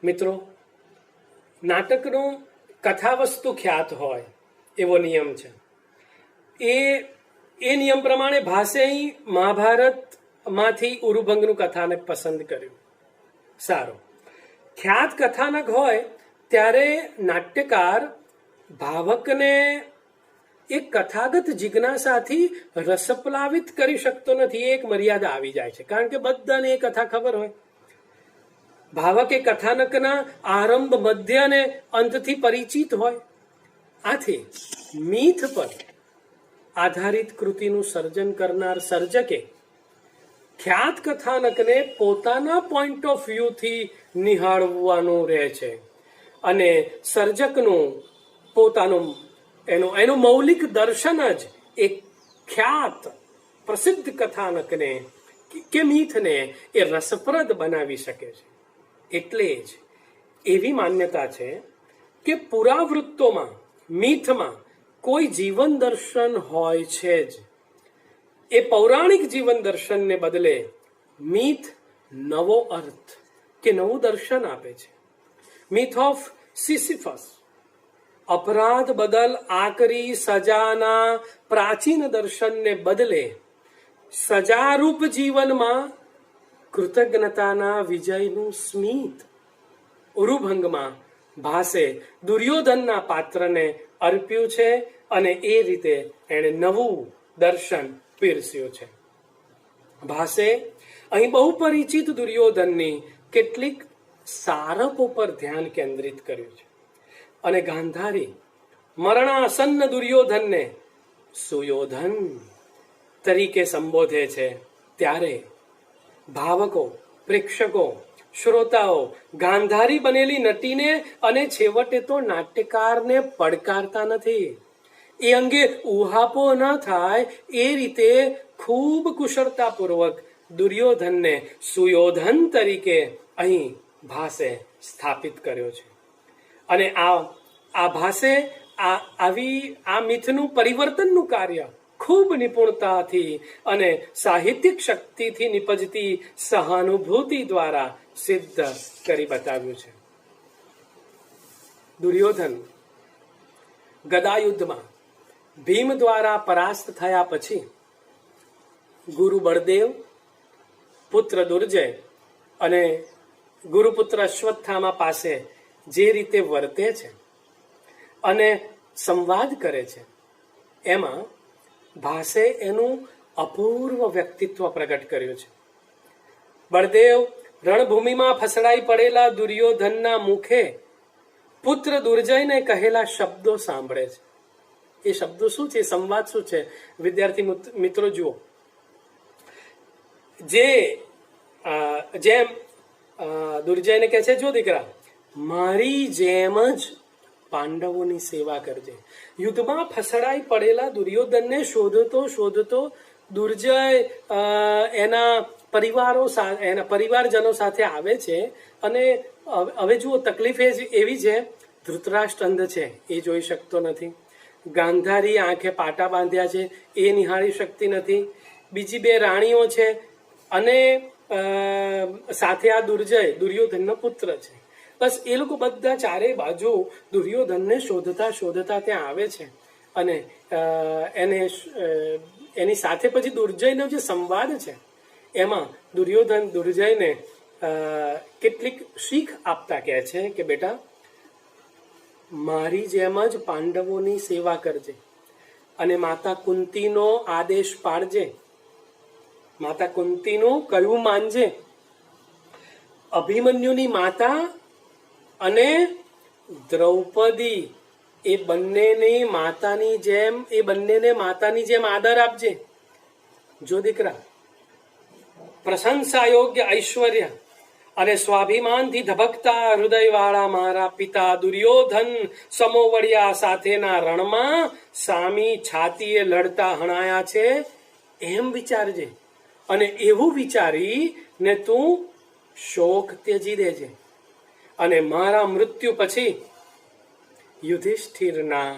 મિત્રો, નાટકનું કથાવસ્તુ ખ્યાત હોય એવો નિયમ છે. એ નિયમ પ્રમાણે ભાસે અહીં મહાભારતમાંથી ઉરુભંગનું કથાનક પસંદ કર્યું. સારું, ખ્યાત કથાનક હોય ત્યારે નાટ્યકાર ભાવકને એક કથાગત જિજ્ઞાસાથી રસપ્લાવિત કરી શકતો નથી. એક મર્યાદા આવી જાય છે, કારણ કે બધાને એ કથા ખબર હોય. ભાવક એ કથાનકના આરંભ, મધ્ય અને અંતથી પરિચિત હોય. આથી મીથ પર આધારિત કૃતિનું સર્જન કરનાર સર્જકે ખ્યાત કથાનકને પોતાના પોઈન્ટ ઓફ વ્યૂથી નિહાળવાનું રહે છે અને સર્જકનું પોતાનું એનું મૌલિક દર્શન જ એક ખ્યાત પ્રસિદ્ધ કથાનકને કે મીથને એ રસપ્રદ બનાવી શકે છે. એટલે જ એવી માન્યતા છે કે પુરાવૃત્તોમાં, મીથમાં કોઈ જીવન દર્શન હોય છે જ. એ પૌરાણિક જીવન દર્શનને બદલે મીથ નવો અર્થ કે નવું દર્શન આપે છે. મિથ ઓફ સિસિફસ અપરાધ બદલ આકરી સજાના પ્રાચીન દર્શનને બદલે સજારૂપ જીવનમાં કૃતજ્ઞતાના વિજયનું સ્મિત ઉરુભંગમાં ભાસે દુર્યોધનના પાત્રને અર્પ્યું છે અને એ રીતે એણે નવું દર્શન પીરસ્યું છે. ભાસે અહીં બહુ પરિચિત દુર્યોધનની કેટલીક સારકો પર ધ્યાન કેન્દ્રિત કર્યું છે અને ગાંધારી મરણાસન્ન દુર્યોધનને સુયોધન તરીકે સંબોધે છે. ત્યારે ભાવકો, પ્રેક્ષકો, શ્રોતાઓ ગાંધારી બનેલી નટીને અને છેવટે તો નાટ્યકારને પડકારતા નથી. એ અંગે ઉહાપો ન થાય એ રીતે ખૂબ કુશળતાપૂર્વક દુર્યોધનને સુયોધન તરીકે અહીં ભાસે સ્થાપિત કર્યો છે. અને આ ભાસે આ મિથનું પરિવર્તનનું કાર્ય ખૂબ નિપુણતાથી અને સાહિત્યિક શક્તિથી નિપજતી સહાનુભૂતિ દ્વારા સિદ્ધ કરી બતાવ્યું છે. દુર્યોધન ગદાયુદ્ધમાં ભીમ દ્વારા પરાસ્ત થયા પછી ગુરુ બળદેવ, પુત્ર દુર્જય અને ગુરુપુત્ર અશ્વત્થામા પાસે જે રીતે વર્તે છે અને સંવાદ કરે છે, એમાં ભાસે એનું અપૂર્વ વ્યક્તિત્વ પ્રગટ કર્યું છે. બળદેવ રણભૂમિમાં ફસડાઈ પડેલા દુર્યોધનના મુખે પુત્ર દુર્જયને કહેલા શબ્દો સાંભળે છે. એ શબ્દો શું છે, સંવાદ શું છે? વિદ્યાર્થી મિત્રો જુઓ. જેમ દુર્જયને કહે છે, જો દીકરા, મારી જેમ જ પાંડવોની સેવા કરજે. યુદ્ધમાં ફસડાઈ પડેલા દુર્યોધનને શોધતો દુર્જય એના પરિવારજનો સાથે આવે છે. અને હવે જુઓ, તકલીફ એવી છે, ધૃતરાષ્ટ્ર અંધ છે, એ જોઈ શકતો નથી. ગાંધારી આંખે પાટા બાંધ્યા છે, એ નિહાળી શકતી નથી. બીજી બે રાણીઓ છે, અને સાથે આ દુર્યોધનનો પુત્ર છે. બસ એ લોકો બધા ચારે બાજુ દુર્યોધનને શોધતા ત્યાં આવે છે. અને એની સાથે પછી દુર્જયનો જે સંવાદ છે, એમાં દુર્યોધન દુર્જયને કેટલીક શીખ આપતા કહે છે કે બેટા, મારી જેમ જ પાંડવોની સેવા કરજે અને માતા કુંતીનો આદેશ પાડજે, માતા કુંતીનું કહ્યું માનજે. અભિમન્યુની માતા અને દ્રૌપદી એ બંનેને માતાની જેમ આદર આપજે. જો દીકરા, પ્રશંસા યોગ્ય ઐશ્વર્ય અને સ્વાભિમાનથી ધબકતા હૃદયવાળા મારા પિતા દુર્યોધન સમોવડિયા સાથેના રણમાં સામી છાતીએ લડતા હણાયા છે, એમ વિચારજે. અને એવું વિચારી ને તું શોક ત્યજી દેજે. અને મારા મૃત્યુ પછી યુધિષ્ઠિરના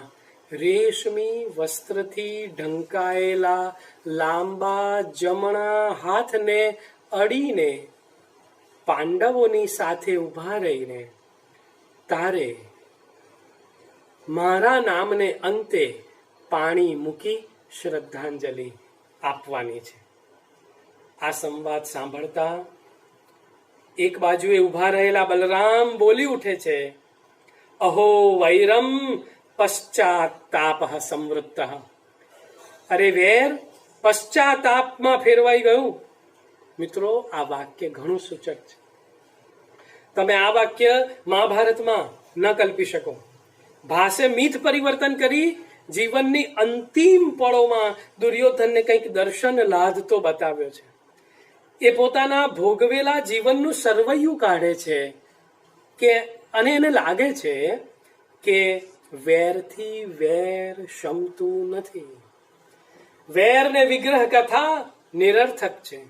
રેશમી વસ્ત્રથી ઢંકાયેલા લાંબા જમણા હાથને અડીને પાંડવોની સાથે ઉભા રહીને તારે મારા નામને અંતે પાણી મૂકી શ્રદ્ધાંજલિ આપવાની છે. આ સંવાદ સાંભળતા એક બાજુએ ઉભા રહેલા બલરામ બોલી ઉઠે છે, અહો વૈરમ પશ્ચાતાપ સંવૃત્ત. અરે વેર પશ્ચાતાપમાં ફેરવાઈ ગયું. મિત્રો, આ વાક્ય ઘણું સૂચક છે. તમે આ વાક્ય મહાભારતમાં ન કલ્પી શકો. ભાષે મીઠ પરિવર્તન કરી જીવનની અંતિમ પળોમાં દુર્યોધનને કંઈક દર્શન લાદતો બતાવ્યો છે. એ પોતાના ભોગવેલા જીવનનું સરવૈયું કાઢે છે અને એને લાગે છે કે વેરથી વેર શમતું નથી. વેર ને વિગ્રહ કથા નિરર્થક છે.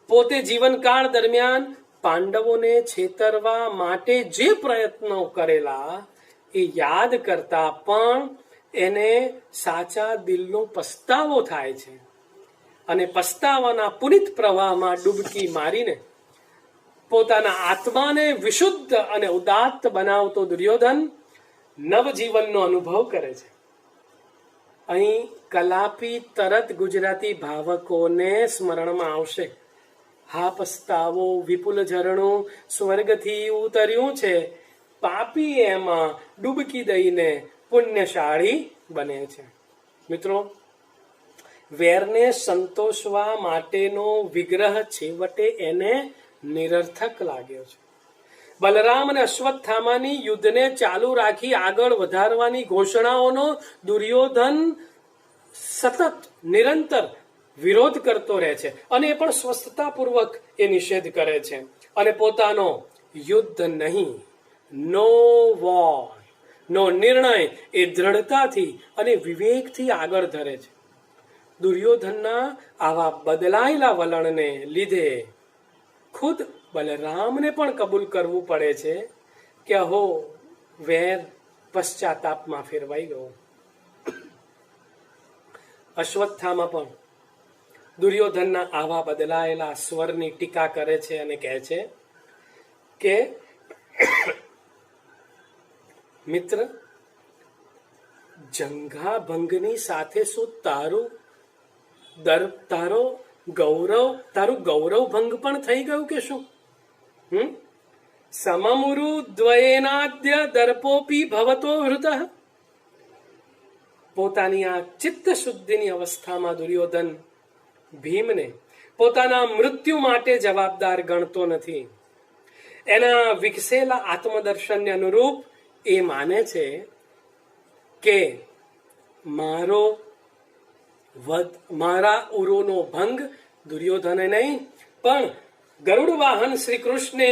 પોતે જીવનકાળ દરમિયાન પાંડવોને છેતરવા માટે જે પ્રયત્નો કરેલા એ યાદ કરતા પણ એને સાચા દિલનો પસ્તાવો થાય છે. અને પસ્તાવાના પુનિત પ્રવાહમાં ડૂબકી મારીને પોતાના આત્માને વિશુદ્ધ અને ઉદાત્ત બનાવતો દુર્યોધન નવજીવનનો અનુભવ કરે છે. અહીં કલાપી તરત ગુજરાતી ભાવકોને સ્મરણમાં આવશે. હા પસ્તાવો વિપુલ ઝરણું સ્વર્ગથી ઉતર્યું છે, પાપી એમાં ડૂબકી દઈને પુણ્યશાળી બને છે. મિત્રો, વેરને સંતોષવા માટેનો વિગ્રહ છેવટે એને નિરર્થક લાગ્યો છે. બલરામ અને અશ્વત્થામાની યુદ્ધને ચાલુ રાખી આગળ વધારવાની ઘોષણાઓનો દુર્યોધન સતત નિરંતર વિરોધ કરતો રહે છે. અને એ પણ સ્વસ્થતાપૂર્વક એ નિષેધ કરે છે. અને પોતાનો યુદ્ધ નહીં, નો વોર નો નિર્ણય એ દ્રઢતાથી અને વિવેકથી આગળ ધરે છે. દુર્યોધનના આવા બદલાયેલા વલણને લીધે ખુદ બલરામને પણ કબૂલ કરવું પડે છે કે અહો વેર પશ્ચાતાપમાં ફેરવાઈ ગયો. અશ્વત્થામા પણ દુર્યોધનના આવા બદલાયેલા સ્વરની ટીકા કરે છે અને કહે છે કે મિત્ર, જંઘાભંગની સાથે શું તારું ગૌરવ ભંગ પણ થઈ ગયું કે શું? સમમુરુ દ્વયેનાદ્ય દર્પોપી ભવતો હૃતઃ. પોતાની આ ચિત્ત શુદ્ધિની અવસ્થામાં દુર્યોધન ભીમને પોતાના મૃત્યુ માટે જવાબદાર ગણતો નથી. એના વિકસેલા આત્મદર્શનને અનુરૂપ એ માને છે કે મારા ઉરોનો ભંગ દુર્યોધને નહીં, પણ ગરુડ વાહન શ્રી કૃષ્ણે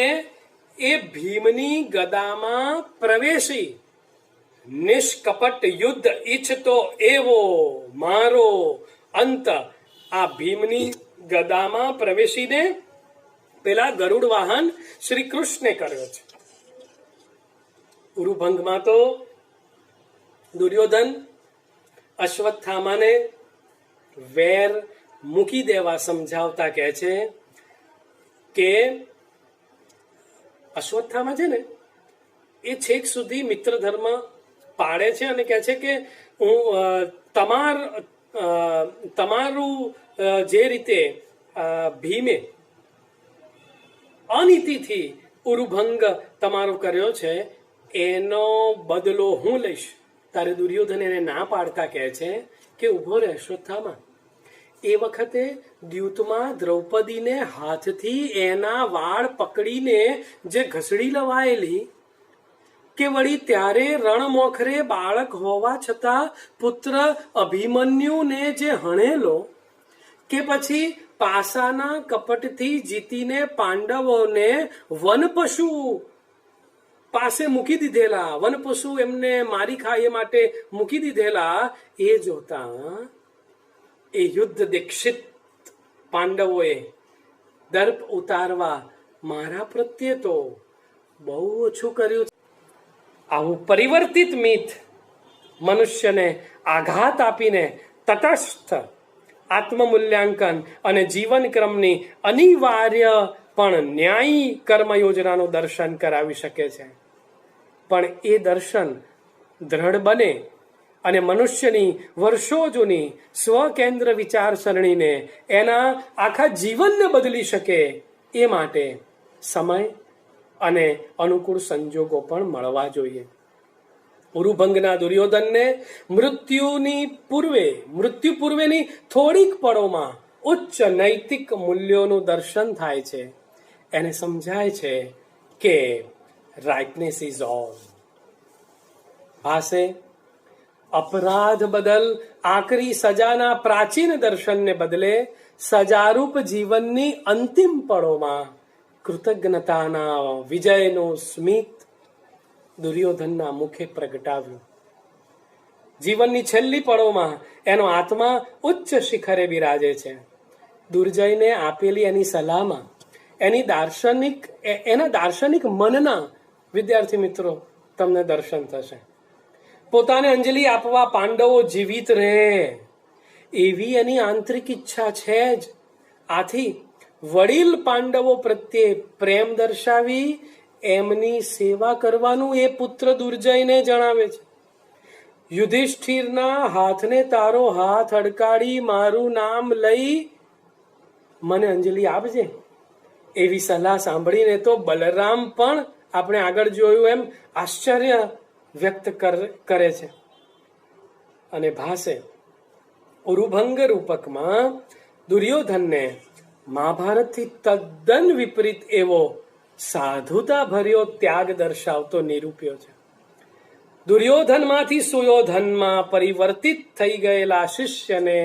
એ ભીમની ગદામાં પ્રવેશી નિષ્કપટ યુદ્ધ ઈચ્છતો એવો મારો અંત આ ભીમની ગદામાં પ્રવેશીને પેલા ગરુડ વાહન શ્રી કૃષ્ણે કર્યો છે. ઉરુભંગમાં તો દુર્યોધન અશ્વત્થામાને વેર મૂકી દેવા સમજાવતા કહે છે કે અશ્વત્થામા છે ને એ છેક સુધી મિત્ર ધર્મ પાડે છે અને કહે છે કે હું તમારું જે રીતે ભીમે અનીતિથી ઉરુભંગ તમારો કર્યો છે એનો બદલો હું લઈશ. તારે દુર્યોધન એને ના પાડતા કહે છે કે ઉભો રહે અશ્વત્થામા. એ વખતે દ્યુતમાં દ્રૌપદીને હાથથી એના વાળ પકડીને જે ઘસડી લવાયેલી કે વળી ત્યારે રણમોખરે બાળક હોવા છતાં પુત્ર અભિમન્યુને જે હણેલો કે પછી પાસાના કપટથી જીતીને પાંડવોને વનપશુ પાસે મૂકી દીધેલા, વનપશુ એમને મારી ખાય માટે મૂકી દીધેલા, એ જોતા એ યુદ્ધ દીક્ષિત પાંડવોએ દર્પ ઉતારવા મારા પ્રત્યે તો બહુ ઓછું કર્યું. આવું પરિવર્તિત મિથ મનુષ્યને આઘાત આપીને તટસ્થ આત્મમૂલ્યાંકન અને જીવનક્રમની અનિવાર્ય પણ ન્યાયી કર્મ યોજનાનું દર્શન કરાવી શકે છે. પણ એ દર્શન દ્રઢ બને અને મનુષ્યની વર્ષો જૂની સ્વકેન્દ્ર વિચારસરણીને એના આખા જીવનને બદલી શકે એ માટે સમય અને અનુકૂળ સંજોગો પણ મળવા જોઈએ. ઉરુભંગના દુર્યોધનને મૃત્યુ પૂર્વેની થોડીક પળોમાં ઉચ્ચ નૈતિક મૂલ્યોનું દર્શન થાય છે. એને સમજાય છે કે રાઇટનેસ ઇઝ ઓલ. ભાસે અપરાધ બદલ આકરી સજાના પ્રાચીન દર્શનને બદલે સજારૂપ જીવનની અંતિમ પળોમાં કૃતજ્ઞતાના વિજયનું સ્મિત દુર્યોધનના મુખે પ્રગટાવ્યું. જીવનની છેલ્લી પળોમાં એનો આત્મા ઉચ્ચ શિખરે બિરાજે છે. દુર્જયને આપેલી એની સલાહમાં એના દાર્શનિક મનના વિદ્યાર્થી મિત્રો તમને દર્શન થશે. પોતાને અંજલિ આપવા પાંડવો જીવિત રહે એવી એની આંતરિક ઈચ્છા છે જ. આથી વડીલ પાંડવો પ્રત્યે પ્રેમ દર્શાવી એમની સેવા કરવાનું એ પુત્ર દુર્જયને જણાવે છે. યુધિષ્ઠિરના હાથને તારો હાથ અડકાડી મારું નામ લઈ મને અંજલિ આપજે એવી સલાહ સાંભળીને તો બલરામ પણ આપણે આગળ જોયું એમ આશ્ચર્ય વ્યક્ત કરે છે. અને ભાસે ઉરુભંગ રૂપકમાં દુર્યોધનને મહાભારતથી તદ્દન વિપરીત એવો સાધુતા ભર્યો ત્યાગ દર્શાવતો નિરૂપ્યો છે. દુર્યોધનમાંથી સુયોધનમાં પરિવર્તિત થઈ ગયેલા શિષ્યને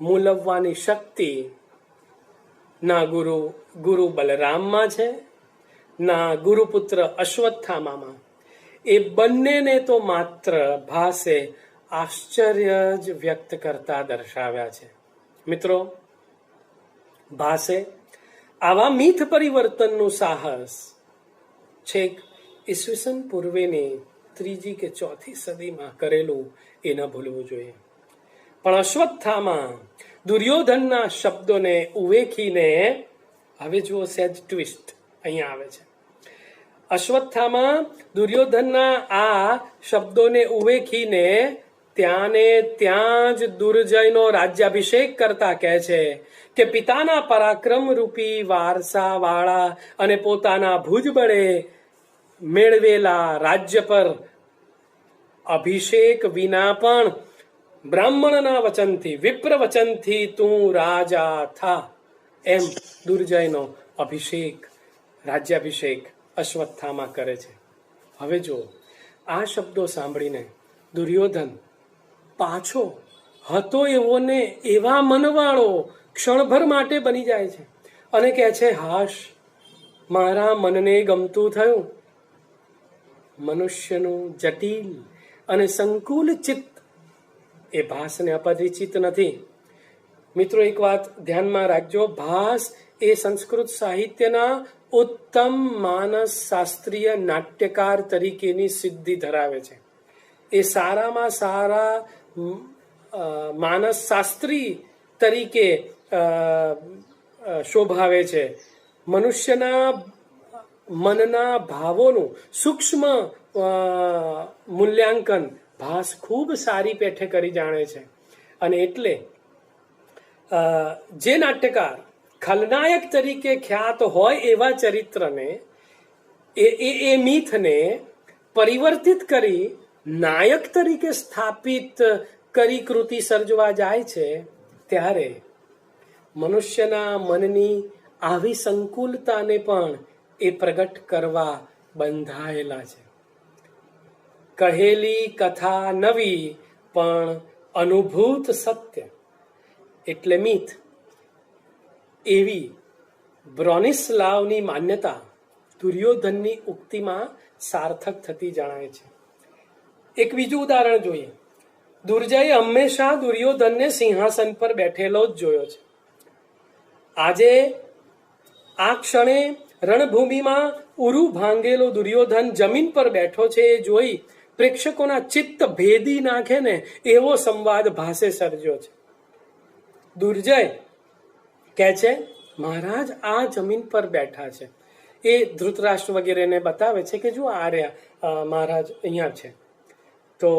મૂલવવાની શક્તિ ના ગુરુ બલરામમાં છે, ના ગુરુપુત્ર અશ્વત્થામામાં. એ બંનેને તો માત્ર ભાસે આશ્ચર્ય જ વ્યક્ત કરતા દર્શાવ્યા છે. મિત્રો, ભાસે આવા મીથ પરિવર્તનનું સાહસ છેક ઈસવીસન પૂર્વેની 3જી કે 4થી સદીમાં કરેલું એ ન ભૂલવું જોઈએ. પણ અશ્વત્થામા દુર્યોધનના શબ્દોને ઉવેખીને, હવે જુઓ સહેજ ટ્વિસ્ટ અહીંયા આવે છે. અશ્વત્થામા દુર્યોધનના આ શબ્દોને ઉવેખીને ત્યાં જ દુર્જયનો રાજ્યાભિષેક કરતા કહે છે કે પિતાના પરાક્રમ રૂપી વારસા વાળા અને પોતાના ભુજબળે મેળવેલા રાજ્ય પર અભિષેક વિના પણ બ્રાહ્મણના વચનથી, વિપ્ર વચનથી તું રાજા થા, એમ દુર્જયનો રાજ્યાભિષેક અશ્વત્થામા કરે છે. હવે જો આ શબ્દો સાંભળીને દુર્યોધન પાછો હતો એવો ને એવા મનવાળો ક્ષણભર માટે બની જાય છે અને કહે છે, હાશ, મારા મનને ગમતું થયું. મનુષ્યનું જટિલ અને સંકુલ ચિત્ત એ ભાસને અપરિચિત નથી. મિત્રો, એક વાત ધ્યાનમાં રાખજો, ભાસ એ સંસ્કૃત સાહિત્યના ઉત્તમ માનસ શાસ્ત્રીય નાટ્યકાર તરીકેની સિદ્ધિ ધરાવે છે. એ સારામાં સારા માનસ શાસ્ત્રી તરીકે શોભાવે છે. મનુષ્યના મનના ભાવોનું સૂક્ષ્મ મૂલ્યાંકન ભાસ ખૂબ સારી પેઠે કરી જાણે છે. અને એટલે જે નાટ્યકાર ખલનાયક તરીકે ખ્યાત હોય એવા ચરિત્રને એ મિથને પરિવર્તિત કરી નાયક તરીકે સ્થાપિત કરી કૃતિ સર્જવા જાય છે, ત્યારે મનુષ્યના મનની આવી સંકુલતાને પણ એ પ્રગટ કરવા બંધાયેલા છે. કહેલી કથા નવી પણ અનુભૂત સત્ય એટલે મિથ, એવી બ્રોનિસ્લાવની માન્યતા દુર્યોધનની ઉક્તિમાં સાર્થક થતી જણાય છે. એક બીજું ઉદાહરણ જોઈએ. દુર્જયે હંમેશા દુર્યોધનને સિંહાસન પર બેઠેલો જ જોયો છે. આજે આ ક્ષણે રણભૂમિમાં ઉરુ ભાંગેલો દુર્યોધન જમીન પર બેઠો છે એ જોઈ પ્રેક્ષકોના ચિત્ત ભેદી નાખે ને એવો સંવાદ ભાસે સર્જ્યો છે. દુર્જય કહે છે, મહારાજ આ જમીન પર બેઠા છે. એ ધૃતરાષ્ટ્ર વગેરેને બતાવે છે કે જો આ રહ્યા મહારાજ અહીંયા છે. તો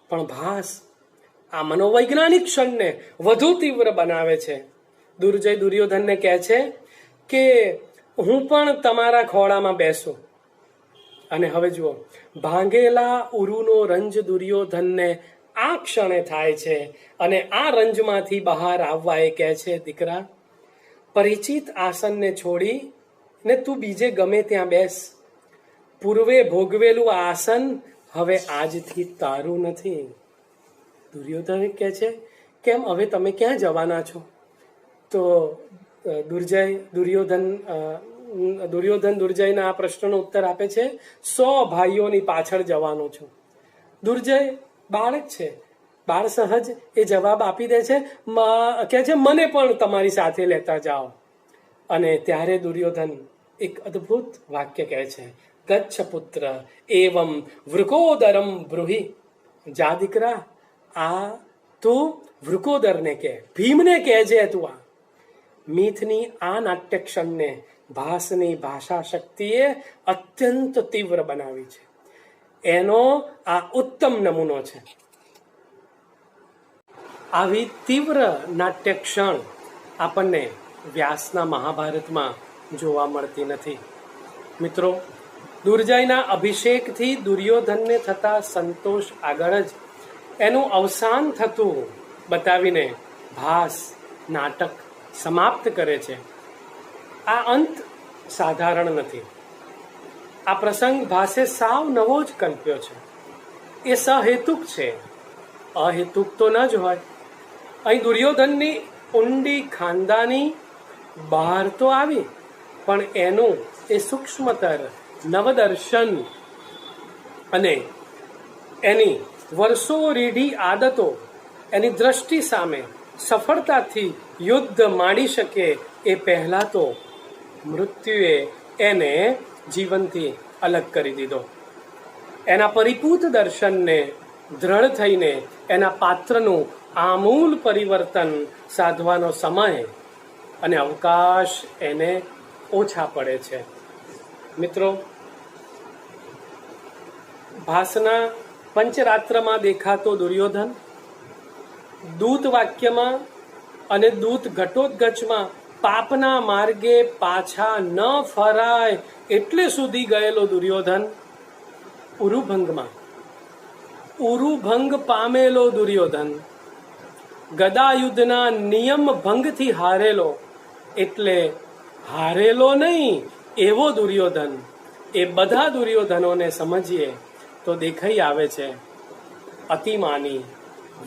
પણ ભાસ આ મનોવૈજ્ઞાનિક ક્ષણને વધુ તીવ્ર બનાવે છે. દુર્જય દુર્યોધનને કહે છે કે હું પણ તમારા ખોળામાં બેસું. અને હવે જુઓ, ભાંગેલા ઉરુનો રંજ દુર્યોધનને આ ક્ષણે થાય છે. અને આ રંજમાંથી બહાર આવવા એ કહે છે, દીકરા, પરિચિત આસનને છોડી ને તું બીજે ગમે ત્યાં બેસ. પૂર્વે ભોગવેલું આસન હવે આજથી તારું નથી. દુર્યોધન કહે છે, કેમ, હવે તમે ક્યાં જવાના છો? તો દુર્યોધન દુર્જયના આ પ્રશ્નનો ઉત્તર આપે છે, 100 ભાઈઓની પાછળ જવાનો છું. દુર્જય બાળક છે, બાળ સહજ એ જવાબ આપી દે છે, કહે છે મને પણ તમારી સાથે લેતા જાઓ. અને ત્યારે દુર્યોધન એક અદ્ભુત વાક્ય કહે છે, ગચ્છ પુત્ર એવમ વૃકોદરમ બ્રુહિ. જા દીકરા, આ તું વૃકોદરને કહે, ભીમને કહેજે. તું આ મિથની આ નાટ્યક્ષણને ભાસની ભાષા શક્તિએ અત્યંત તીવ્ર બનાવી છે. એનો આ ઉત્તમ નમૂનો છે. આવી તીવ્ર નાટ્યક્ષણ આપણને વ્યાસના મહાભારતમાં જોવા મળતી નથી. મિત્રો, દુર્જયના અભિષેકથી દુર્યોધનને થતા સંતોષ આગળ જ એનું અવસાન થતું બતાવીને ભાસ નાટક સમાપ્ત કરે છે. આ અંત સાધારણ નથી. આ પ્રસંગ ભાસે સાવ નવો જ કલ્પ્યો છે. એ સહેતુક છે, અહેતુક તો ન જ હોય. અહીં દુર્યોધનની ઊંડી ખાનદાની બહાર તો આવી, પણ એનું એ સૂક્ષ્મતર નવદર્શન અને એની વર્ષો રીઢી આદતો એની દ્રષ્ટિ સામે સફળતાથી યુદ્ધ માંડી શકે એ પહેલા તો મૃત્યુએ એને જીવનથી અલગ કરી દીધો. એના પરિપૂત દર્શનને દ્રઢ થઈને એના પાત્રનું આમૂલ પરિવર્તન સાધવાનો સમય અને અવકાશ એને ઓછા પડે છે. મિત્રો, ભાસના પંચરાત્રમાં દેખાતો દુર્યોધન દૂત વાક્યમાં અને દૂત ઘટોત્કચમાં પાપના માર્ગે પાછા ન ફરાય એટલે સુધી ગયેલો દુર્યોધન ઉરુભંગ પામેલો દુર્યોધન, ગદાયુદ્ધના નિયમ ભંગથી હારેલો એટલે હારેલો નહીં એવો દુર્યોધન. એ બધા દુર્યોધનોને સમજીએ તો દેખાઈ આવે છે અતિમાની,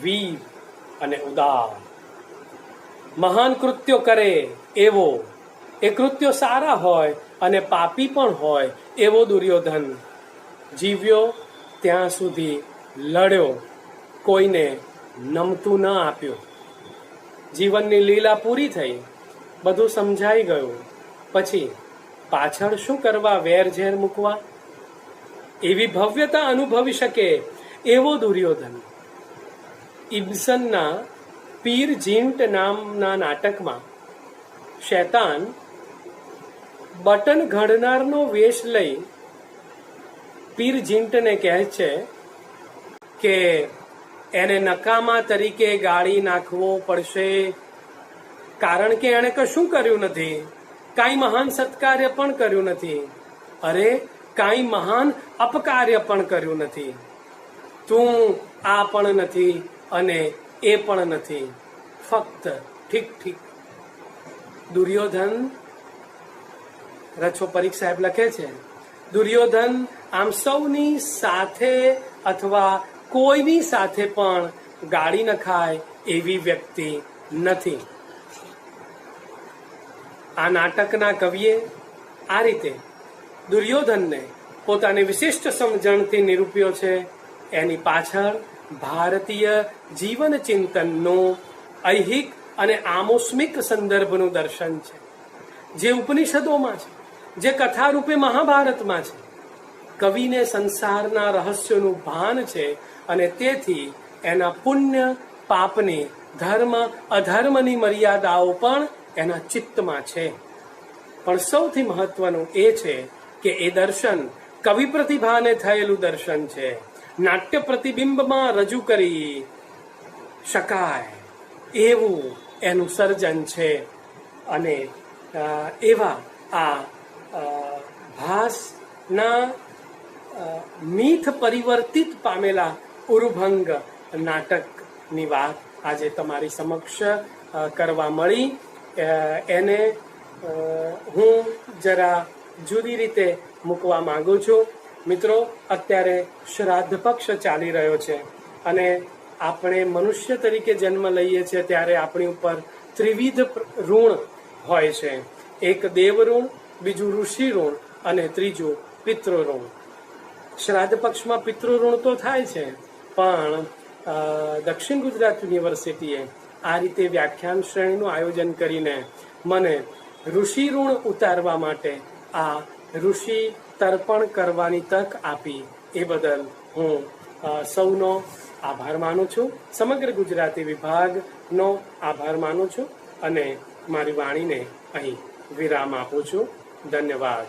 વીર અને ઉદાર. મહાન કૃત્યો કરે એવો, એ કૃત્યો સારા હોય અને પાપી પણ હોય એવો દુર્યોધન જીવ્યો ત્યાં સુધી લડ્યો, કોઈને નમતું ન આપ્યું. જીવનની લીલા પૂરી થઈ, બધું સમજાઈ ગયું. પછી પાછળ શું કરવા વેર ઝેર મૂકવા? એવી ભવ્યતા અનુભવી શકે એવો દુર્યોધન ઇબ્સનના પીર જીન્ટ નામના નાટકમાં શૈતાન બટન ઘડનારનો વેશ લઈ પીર જીન્ટને કહે છે કે એને નકામા તરીકે ગાળી નાખવો પડશે, કારણ કે એણે કશું કર્યું નથી, કાંઈ મહાન સત્કાર્ય પણ કર્યું નથી, અરે કાંઈ મહાન અપકાર્ય પણ કર્યું નથી. તું આ પણ નથી અને એ પણ નથી, ફક્ત ઠીક ઠીક. દુર્યોધન, રછો પરીખ સાહેબ લખે છે, દુર્યોધન આમ સૌની સાથે અથવા કોઈની સાથે પણ ગાળી નખાય એવી વ્યક્તિ નથી. આ નાટકના કવિએ આ રીતે દુર્યોધનને પોતાની વિશિષ્ટ સમજણથી નિરૂપ્યો છે. એની પાછળ ભારતીય જીવન ચિંતનનું ઐહિક અને આમોસ્મિક સંદર્ભનું દર્શન છે, જે ઉપનિષદોમાં છે, જે કથા રૂપે મહાભારતમાં છે. કવિને સંસારના રહસ્યોનું ભાન છે અને તેથી એના પુણ્ય પાપની, ધર્મ અધર્મની મર્યાદાઓ પણ એના ચિત્તમાં છે. પણ સૌથી મહત્વનું એ છે કે એ દર્શન કવિ પ્રતિભાને થયેલું દર્શન છે, નાટ્ય પ્રતિબિંબમાં રજૂ કરી શકાય એવું એનું સર્જન છે. અને એવા આ ભાસના મીથ પરિવર્તિત પામેલા ઉરુભંગ નાટકની વાત આજે તમારી સમક્ષ કરવા મળી. એને હું જરા જુદી રીતે મૂકવા માંગુ છું. મિત્રો, અત્યારે શ્રાદ્ધ પક્ષ ચાલી રહ્યો છે અને આપણે મનુષ્ય તરીકે જન્મ લઈએ છીએ ત્યારે આપણી ઉપર ત્રિવિધ ઋણ હોય છે. એક દેવ ઋણ, બીજું ઋષિ ઋણ અને ત્રીજું પિતૃ ઋણ. શ્રાદ્ધ પક્ષમાં પિતૃ ઋણ તો થાય છે, પણ દક્ષિણ ગુજરાત યુનિવર્સિટીએ આ રીતે વ્યાખ્યાન શ્રેણીનું આયોજન કરીને મને ઋષિ ઋણ ઉતારવા માટે આ ઋષિ તર્પણ કરવાની તક આપી એ બદલ હું સૌનો આભાર માનું છું. સમગ્ર ગુજરાતી વિભાગનો આભાર માનું છું અને મારી વાણીને અહીં વિરામ આપું છું. ધન્યવાદ.